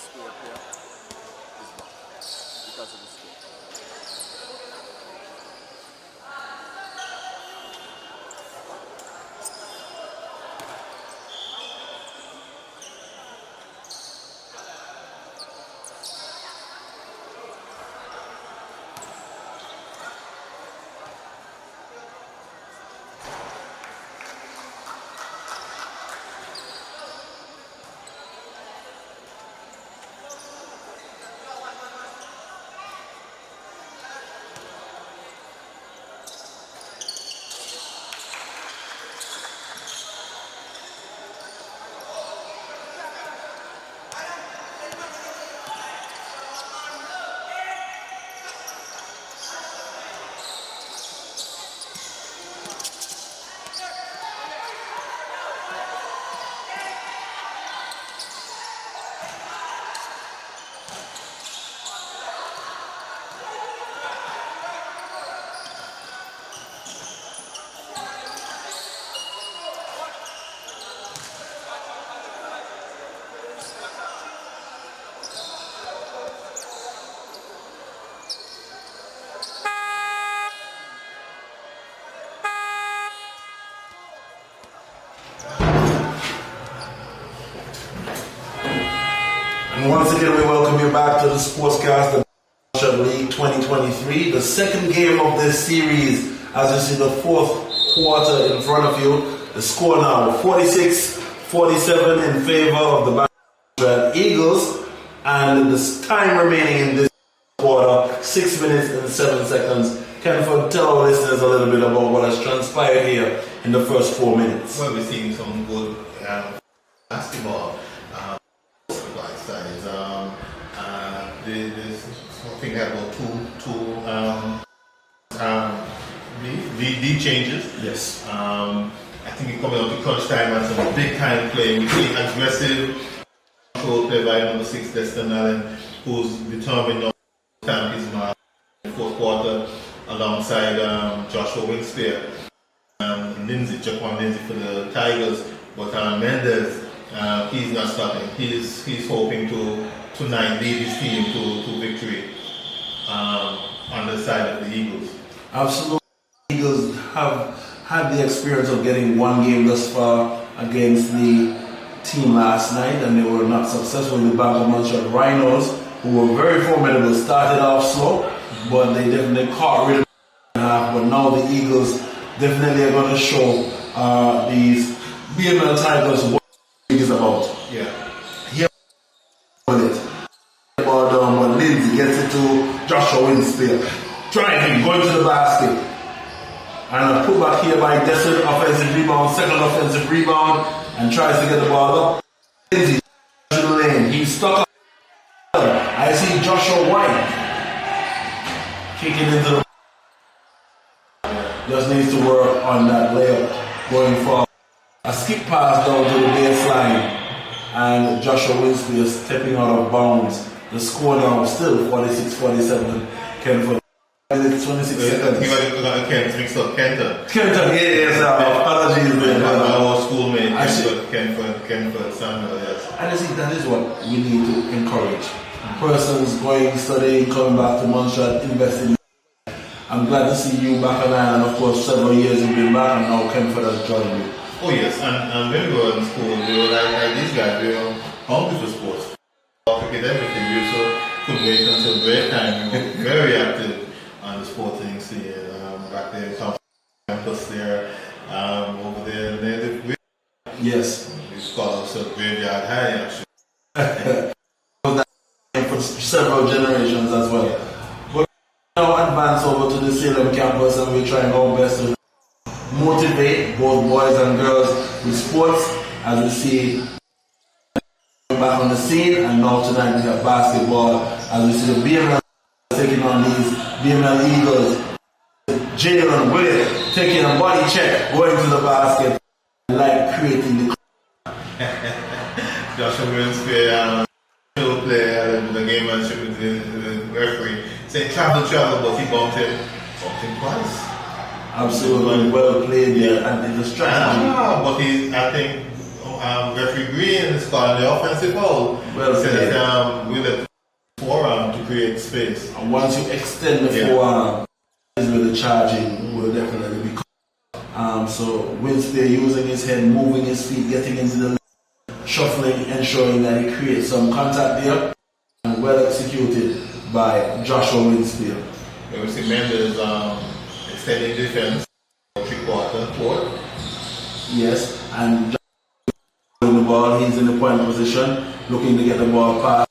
Speaker 4: score player is back because of the score.
Speaker 1: And once again, we welcome you back to the Sportscast, the Montserrat League 2023, the second game of this series. As you see the fourth quarter in front of you, the score now 46-47 in favor of the Bank of Montserrat Eagles, and the time remaining in this quarter, 6 minutes and 7 seconds. Kenford, tell our listeners a little bit about what has transpired here in the first 4 minutes.
Speaker 2: Well, we're seeing some good basketball. There's something about two changes.
Speaker 1: Yes.
Speaker 2: I think it coming out to crunch time and some big time play. We see aggressive control play by number 6 Destin Allen, who's determined to stamp his mark in the fourth quarter alongside Joshua Wingspear and Jaquan Lindsay for the Tigers. But Mendez, he's not stopping. He's hoping to tonight lead his team to victory on the side of the Eagles.
Speaker 1: Absolutely. The Eagles have had the experience of getting one game thus far against the team last night, and they were not successful. The Bank of Montserrat Rhinos, who were very formidable, started off slow, but they definitely caught rhythm in half. But now the Eagles definitely are going to show these BML Tigers what it is about.
Speaker 2: Yeah.
Speaker 1: Here with it. But Lindsay gets it to Joshua Winspear. Driving, going to the basket. And a putback here by Destin, offensive rebound, second offensive rebound, and tries to get the ball up. Lindsay to the lane. He's stuck up. I see Joshua White kicking into the just needs to work on that layup going forward. A skip pass down to the baseline, and Joshua Winspear stepping out of bounds. The score now still 46-47. Kenford. 26 seconds.
Speaker 2: Kent mixed up Kenton.
Speaker 1: Kenton, yes, apologies there.
Speaker 2: Our schoolmate, Kenford Samuel, yes.
Speaker 1: And I think that is what we need to encourage. Persons going, studying, coming back to Montserrat, investing. I'm glad to see you back on island. Of course, several years you've been back, and now Kenford has joined you.
Speaker 2: Oh yes, and when we were in school, we were like these guys, we were hungry for sports. Cricket, everything. We also couldn't wait until break time. We were very active on the sporting scene. Back there in campus there, over there in the
Speaker 1: yes.
Speaker 2: We call ourselves Graveyard High actually.
Speaker 1: For several generations as well. But we now advance over to the Salem campus, and we're trying our best to motivate both boys and girls with sports, as we see back on the scene. And now tonight we have basketball, as we see the BML taking on these BML Eagles. Jalen Willett taking a body check, going to the basket, like creating the
Speaker 2: Joshua Winspear still play the game and the referee saying travel, but he bumped him twice.
Speaker 1: Absolutely well played there, and in the strategy.
Speaker 2: But I think referee Green is calling the offensive foul.
Speaker 1: Well said.
Speaker 2: We let the forearm to create space.
Speaker 1: And once you extend the forearm, with the charging will definitely be. So Winspear using his head, moving his feet, getting into the shuffling, ensuring that he creates some contact there, and well executed by Joshua Winspear.
Speaker 2: We see Mendes extending defense, 3/4, fourth.
Speaker 1: Yes, and in the ball, he's in the point position, looking to get the ball past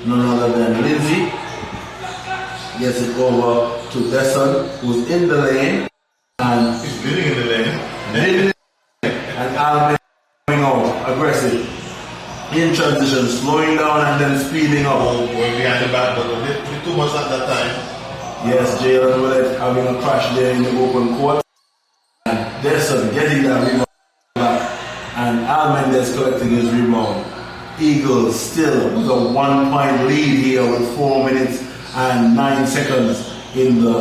Speaker 1: none other than Lindsay. Gets it over to Desson, who's in the lane, and
Speaker 2: he's living in the lane.
Speaker 1: And Alvin coming out, aggressive. In transition, slowing down and then speeding up.
Speaker 2: Going behind the back, but a bit too much at that time.
Speaker 1: Yes, Jalen Willett having a crash there in the open court. And Desson getting that rebound back. And Al Mendes collecting his rebound. Eagles still with a 1-point lead here with 4 minutes and 9 seconds in the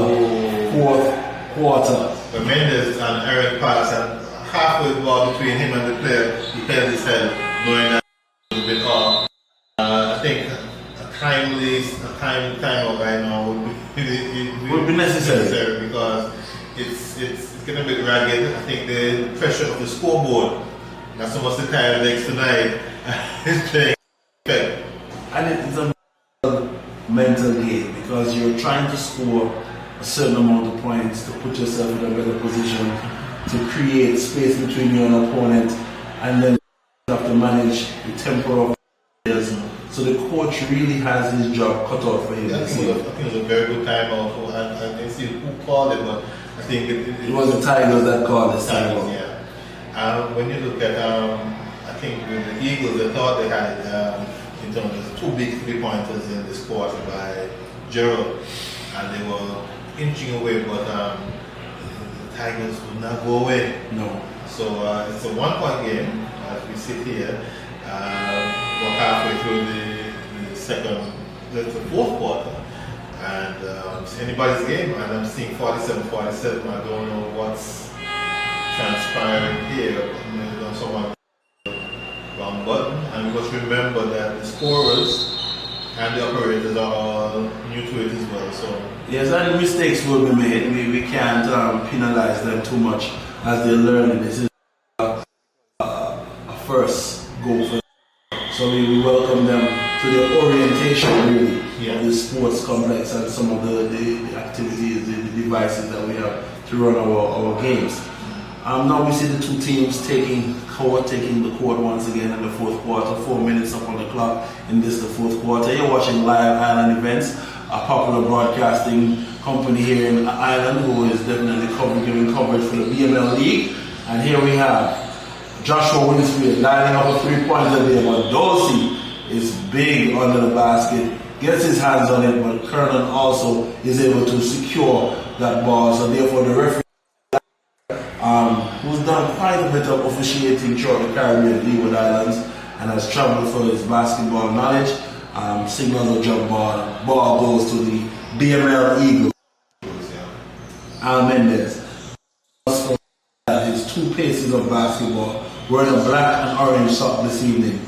Speaker 1: fourth quarter.
Speaker 2: But Mendes and Eric pass, and halfway the ball between him and the player, he held his head, knowing that a little bit off. I think a timeout right now would be necessary because it's getting a bit ragged. I think the pressure of the scoreboard, not so much the tired legs tonight, is playing effect.
Speaker 1: And it's a mental game because you're trying to score a certain amount of points to put yourself in a better position to create space between you and opponent, and then you have to manage the tempo of players. So the coach really has his job cut out for him.
Speaker 2: I think it was a very good timeout. I didn't see who called it, but I think it
Speaker 1: was the Tigers that called this timeout.
Speaker 2: Yeah. When you look at, I think with the Eagles, they thought they had in terms of 2 big 3-pointers in this quarter by Gerald, and they were inching away, but the Tigers would not go away.
Speaker 1: No.
Speaker 2: So it's a 1-point game as we sit here. We're halfway through the fourth quarter, and it's anybody's game. And I'm seeing 47-47. I don't know what's transpiring here. Someone wrong button, and we must remember that the scorers and the operators are all new to it as well. So
Speaker 1: yes, and mistakes will be made. We can't penalize them too much as they're learning. This is a first goal for them. So we welcome them to the orientation really of the sports complex and some of the activities, the devices that we have to run our games. Now we see the two teams taking the court once again in the fourth quarter. 4 minutes up on the clock in the fourth quarter. You're watching Live Island Events, a popular broadcasting company here in Ireland who is definitely giving coverage for the BML League. And here we have Joshua Winspear lining up a 3-pointer there, but Dosey is big under the basket, gets his hands on it, but Kernan also is able to secure that ball. So therefore the referee, who's done quite a bit of officiating throughout the Caribbean Leeward Islands and has traveled for his basketball knowledge, signals a jump ball goes to the BML Eagles. Al Mendes, his 2 paces of basketball, wearing a black and orange sock this evening,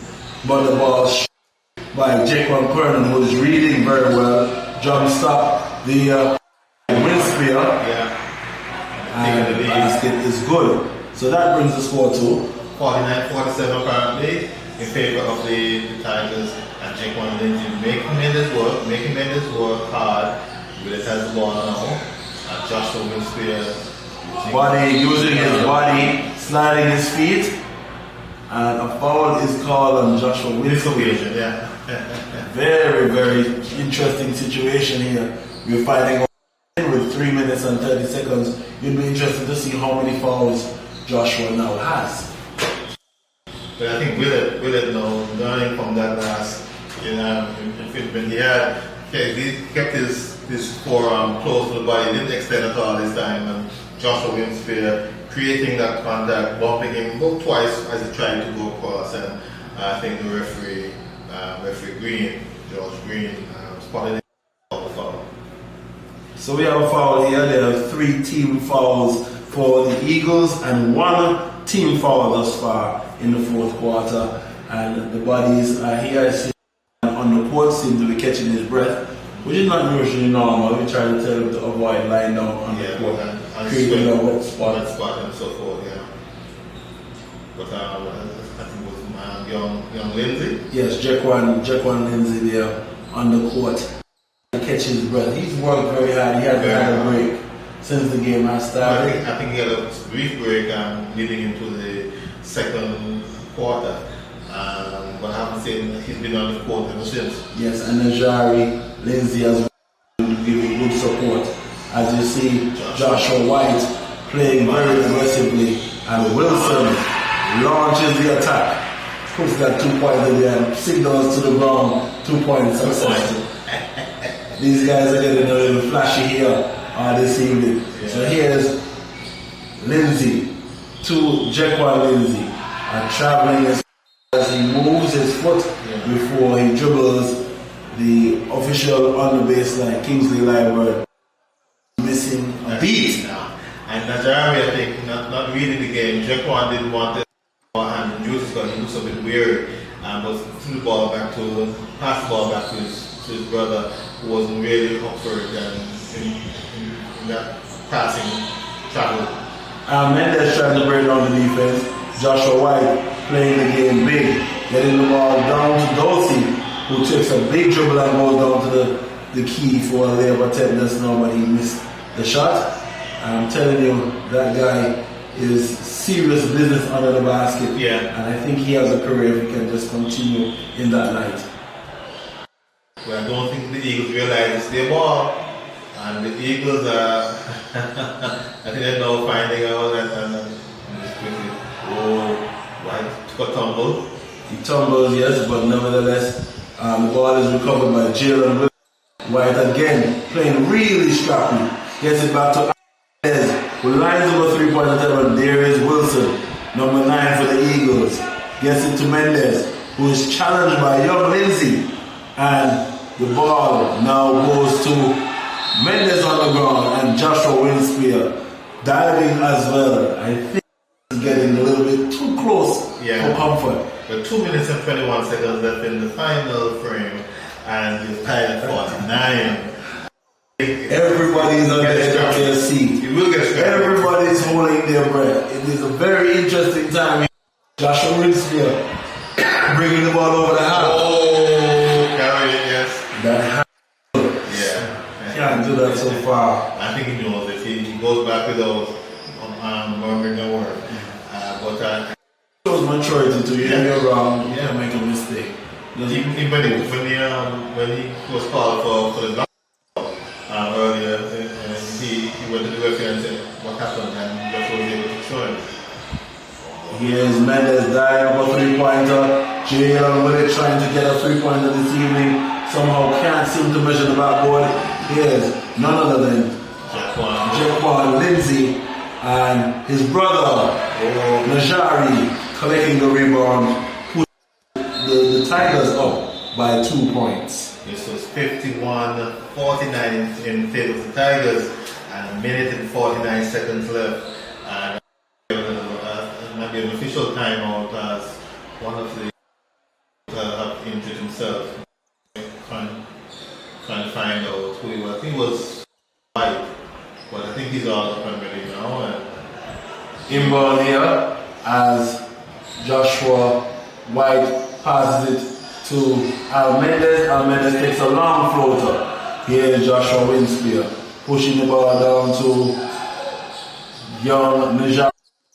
Speaker 1: but the ball shot by Jaquan Kernan, who is reading very well, jump stop the Winspear. And the basket is good. So that brings the score to
Speaker 2: 49-47 apparently in favor of the Tigers, and Jaquan Lindsay making Mendes work hard. Willis has the ball now, and Joshua Winspear
Speaker 1: using his body, sliding his feet, and a foul is called on Joshua Winspear.
Speaker 2: Yeah.
Speaker 1: Very, very interesting situation here. We're fighting with 3 minutes and 30 seconds. You'd be interested to see how many fouls Joshua now has.
Speaker 2: But I think Willett now learning from that last, when he kept his forearm close to the body, didn't extend at all this time, and Joshua Winspear creating that contact, bumping him about twice as he tried to go across, and I think the referee George Green, spotted him for the foul.
Speaker 1: So we have a foul here. There are 3 team fouls for the Eagles and 1 team foul thus far in the fourth quarter, and the bodies here on the court seem to be catching his breath, which is not usually normal. We try to tell him to avoid lying down on the court and creating a wet spot
Speaker 2: and so forth. Yeah. But I think it was young Lindsay.
Speaker 1: Yes, Jaquan Lindsay there on the court. Catch his breath. He's worked very hard. He hasn't had a break since the game has started.
Speaker 2: I think he had a brief break leading into the second quarter. But I haven't seen he's been on the court ever since.
Speaker 1: Yes, and Najari Lindsay has been giving good support. As you see, Joshua White playing very aggressively, and Wilson launches the attack, puts that 2 points in there and signals to the ground 2 points success. These guys are getting a little flashy here this evening. Yeah. So here's Lindsay to Jaquan Lindsay, and traveling as he moves his foot before he dribbles the official on the baseline, Kingsley Library, missing a beat.
Speaker 2: And Najari, I think, not reading the game. Jaquan didn't want it, and Juice because he looks a bit weary, but threw the ball back to, passed the ball back to his brother, who wasn't really up for it in that passing travel.
Speaker 1: Mendes trying to break down the defense. Joshua White playing the game big, getting the ball down to Dulcie, who takes a big dribble and goes down to the key for a layup attempt. That's not, but he missed the shot. I'm telling you, that guy is serious business under the basket.
Speaker 2: Yeah.
Speaker 1: And I think he has a career if he can just continue in that light.
Speaker 2: Well, I don't think the Eagles realize it's their ball. And the Eagles are, I think they're now finding out that White took a tumble.
Speaker 1: He tumbles, yes, but nevertheless, the ball is recovered by Jalen White again, playing really scrappy. Gets it back to who lines up a 3-point attempt, and there is Wilson, number 9 for the Eagles. Gets it to Mendes, who is challenged by young Lindsay, and the ball now goes to Mendes on the ground, and Joshua Winspear diving as well. I think he's getting a little bit too close for comfort.
Speaker 2: But 2 minutes and 21 seconds left in the final frame, and he's tied at 49.
Speaker 1: Everybody's on the edge of their seat.
Speaker 2: You will get scratched.
Speaker 1: Everybody's holding their breath. It is a very interesting time. Joshua Winspear bringing the ball over the house.
Speaker 2: Oh, carry it, yes.
Speaker 1: That can't do that so far.
Speaker 2: I think he knows it. He goes back without murmuring a word. But
Speaker 1: shows maturity to you. You're wrong. You can make a mistake.
Speaker 2: Even when he was called for the last earlier, he went to the referee and said what happened, and that's what was able to show him.
Speaker 1: Here's Mendes dying up a 3-pointer. Jalen Willett trying to get a 3-pointer this evening. Somehow can't seem to measure the backboard. Here's none other than Jaquan Lindsay and his brother Najari collecting the rebound, put the Tigers up by 2 points.
Speaker 2: This was 51-49 in favor of the Tigers, and a minute and 49 seconds left. And it might be an official timeout as one of the have injured himself, trying to find out who he was. I think it was White, but I think he's all up and ready now. And
Speaker 1: inbound here as Joshua White passes it to Al Mendes. Al Mendes takes a long floater. Here is Joshua Winspear pushing the ball down to young Najari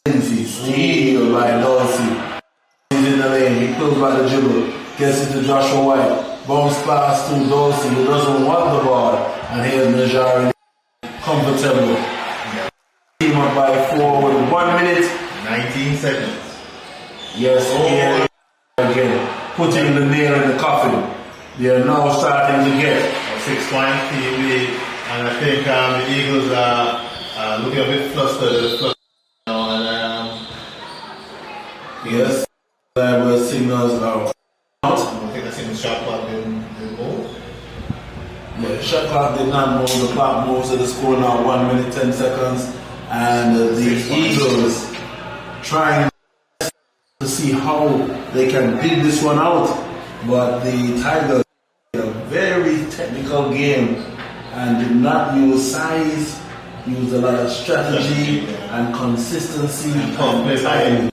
Speaker 1: Lindsay. Steal by Dulcie. He's in the lane. He pulls by the dribble. Gets it to Joshua White. Bounce pass to Dulcie, who doesn't want the ball. And here's Najari comfortable. Team up by 4 with 1 minute
Speaker 2: 19 seconds.
Speaker 1: Yes, again. Putting the nail in the coffin. They are now starting to get
Speaker 2: a 6-point team lead, and I think the Eagles are looking a bit flustered now. And
Speaker 1: yes, there were signals out.
Speaker 2: I think I seen the shot clock didn't move.
Speaker 1: Yeah, shot clock did not move. The clock moves to the score now. 1 minute 10 seconds, and the Eagles trying to see how they can dig this one out. But the Tigers played a very technical game and did not use size, used a lot of strategy and consistency and timing.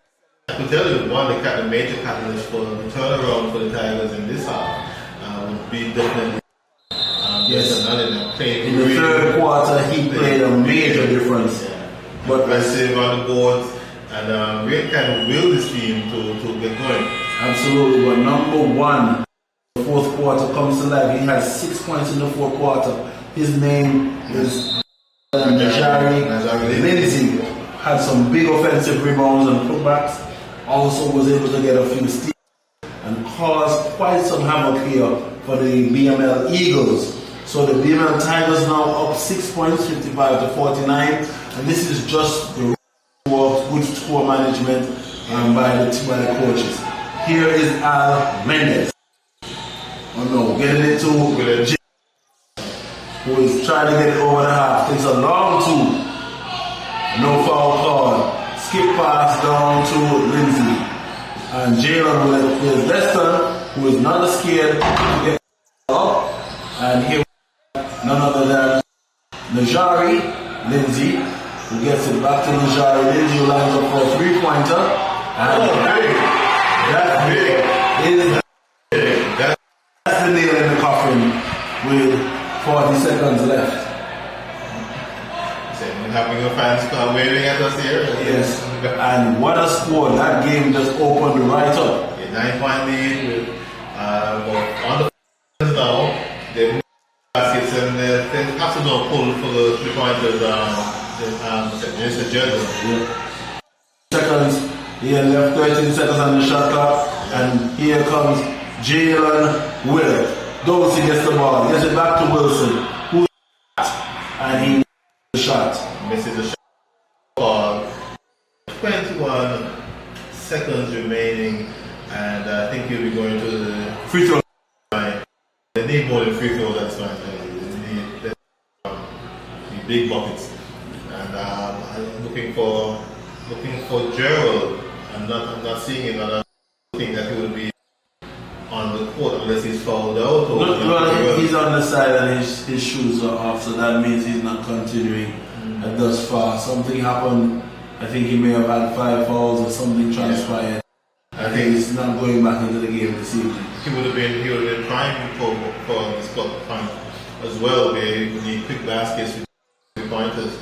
Speaker 2: I could tell you one of the major catalysts for the turnaround for the Tigers in this half would be definitely
Speaker 1: yes.
Speaker 2: In
Speaker 1: the third quarter, he played a major difference.
Speaker 2: Yeah.
Speaker 1: But
Speaker 2: aggressive on the boards and really kind of will this team to get going.
Speaker 1: Absolutely, but number one, the fourth quarter comes to life. He has 6 points in the fourth quarter. His name is Najari Lindsay. Had some big offensive rebounds and putbacks. Also was able to get a few steals and caused quite some havoc here for the BML Eagles. So the BML Tigers now up 6 points, 55 to 49, and this is just the good score management by the coaches. Here is Al Mendes. Oh no, getting it to Jim, who is trying to get it over the half. Takes a long two. No foul call. Skip pass down to Lindsay. And Jalen with Deston, who is not scared to get up. And here none other than Najari Lindsay, who gets it back to Najari Lindsay, who lines up for a three-pointer. And that's the nail in the coffin with 40 seconds left.
Speaker 2: Having your fans come waving at us here.
Speaker 1: Yes, and what a score. That game just opened right up.
Speaker 2: A 9-point lead with on the now. They baskets and they have to now pull for the 3-pointers. Mr. Jordan.
Speaker 1: Seconds. He had left 13 seconds on the shot clock, and here comes Jalen Willett. Dorsey gets the ball, gets it back to Wilson, who's and he misses the shot.
Speaker 2: Misses the shot. 21 seconds remaining, and I think he'll be going to the
Speaker 1: free throw
Speaker 2: line. They need more than free throws, that's fine. They need big buckets. And I'm looking for Gerald. I'm not seeing him, and I think that he will be on the court unless he's fouled out. Or
Speaker 1: he's on the side and his shoes are off, so that means he's not continuing thus far. Something happened. I think he may have had 5 fouls or something transpired. I think he's not going back into the game this evening.
Speaker 2: He would have been trying for the spot point as well, where he would need quick baskets with 3-pointers.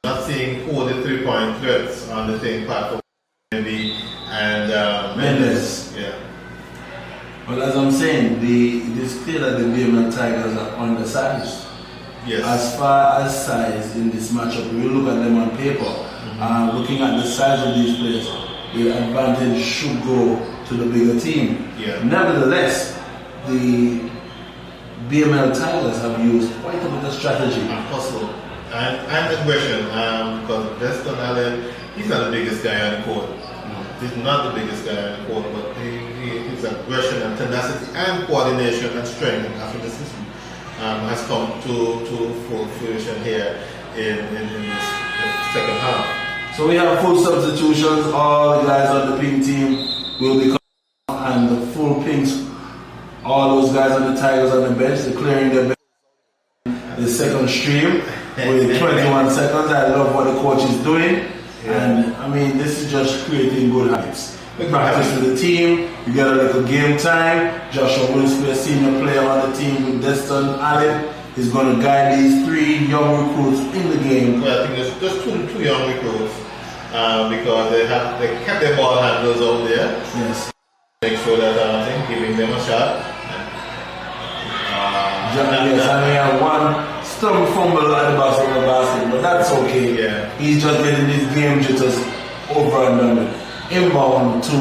Speaker 2: Not seeing all the 3-point threats on the same platform. And Mendes. Yeah.
Speaker 1: Well, as I'm saying, it is clear that the BML Tigers are undersized.
Speaker 2: Yes.
Speaker 1: As far as size in this matchup, we look at them on paper. Looking at the size of these players, the advantage should go to the bigger team.
Speaker 2: Yeah.
Speaker 1: Nevertheless, the BML Tigers have used quite a bit of strategy
Speaker 2: and hustle and aggression. Because Deston Allen, he's not the biggest guy on the court. He's not the biggest guy on the court, but his aggression and tenacity and coordination and strength and athleticism has come to fruition here in this second half.
Speaker 1: So we have full substitutions. All the guys on the pink team will be coming, and the full pinks, all those guys on the Tigers on the bench, they're clearing their bench. The second stream with 21 seconds. I love what the coach is doing. And I mean, this is just creating good habits. Practice with the team, you get a little game time. Joshua Winspear, senior player on the team with Deston Allen, is going to guide these 3 young recruits in the game.
Speaker 2: Well, I think there's just two young recruits because they kept their ball handlers out there.
Speaker 1: Yes.
Speaker 2: Make sure that giving them a shot.
Speaker 1: Yes, and we have one stumble fumble at the basket, but that's okay.
Speaker 2: Yeah.
Speaker 1: He's just getting his game jitters over and done with. Inbound to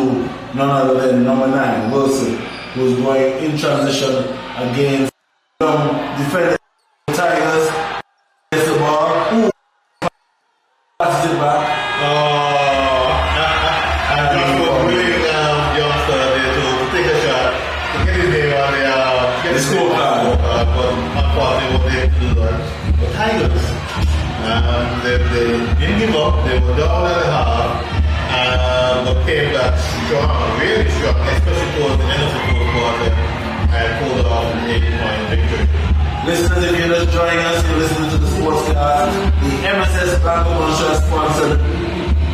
Speaker 1: none other than number 9, Wilson, who's going in transition against defender Tigers. Gets the ball. Ooh, passes it back.
Speaker 2: And Joshua really youngster there to take a shot to get his name on the
Speaker 1: scorecard.
Speaker 2: But unfortunately, what they do that. The Tigers, they didn't give up. They were down at the half. but came back strong, really strong, especially towards the end of the fourth quarter and pulled off an 8-point victory.
Speaker 1: Listeners, if you're just joining us, you're listening to the Sportscast, the MSS Bank of Montserrat sponsored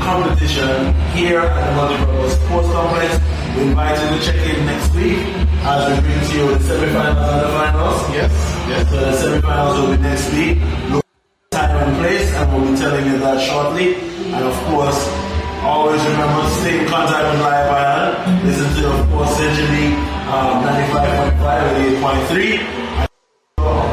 Speaker 1: competition here at the Multipurpose Sports Complex. We invite you to check in next week as we bring to you the semi-finals and the finals.
Speaker 2: Yes.
Speaker 1: So the semi-finals will be next week. Look at time and place, and we'll be telling you that shortly. And of course, always remember to stay in contact with Live Iron. Listen to, of course, Century 95.5 and 8.3.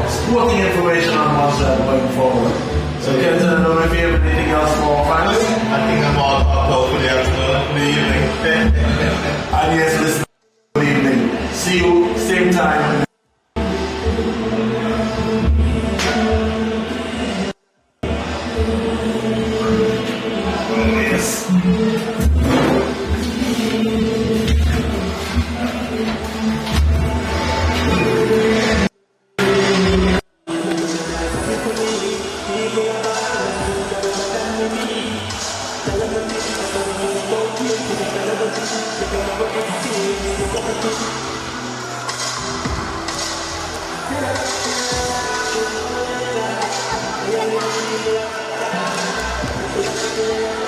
Speaker 1: Sporting information on Montserrat going forward. So Kenton, I don't know if you have anything else for finals?
Speaker 2: I think I'm all up for the afternoon, the evening.
Speaker 1: And yes, listen, good evening. See you same time.
Speaker 5: Yeah.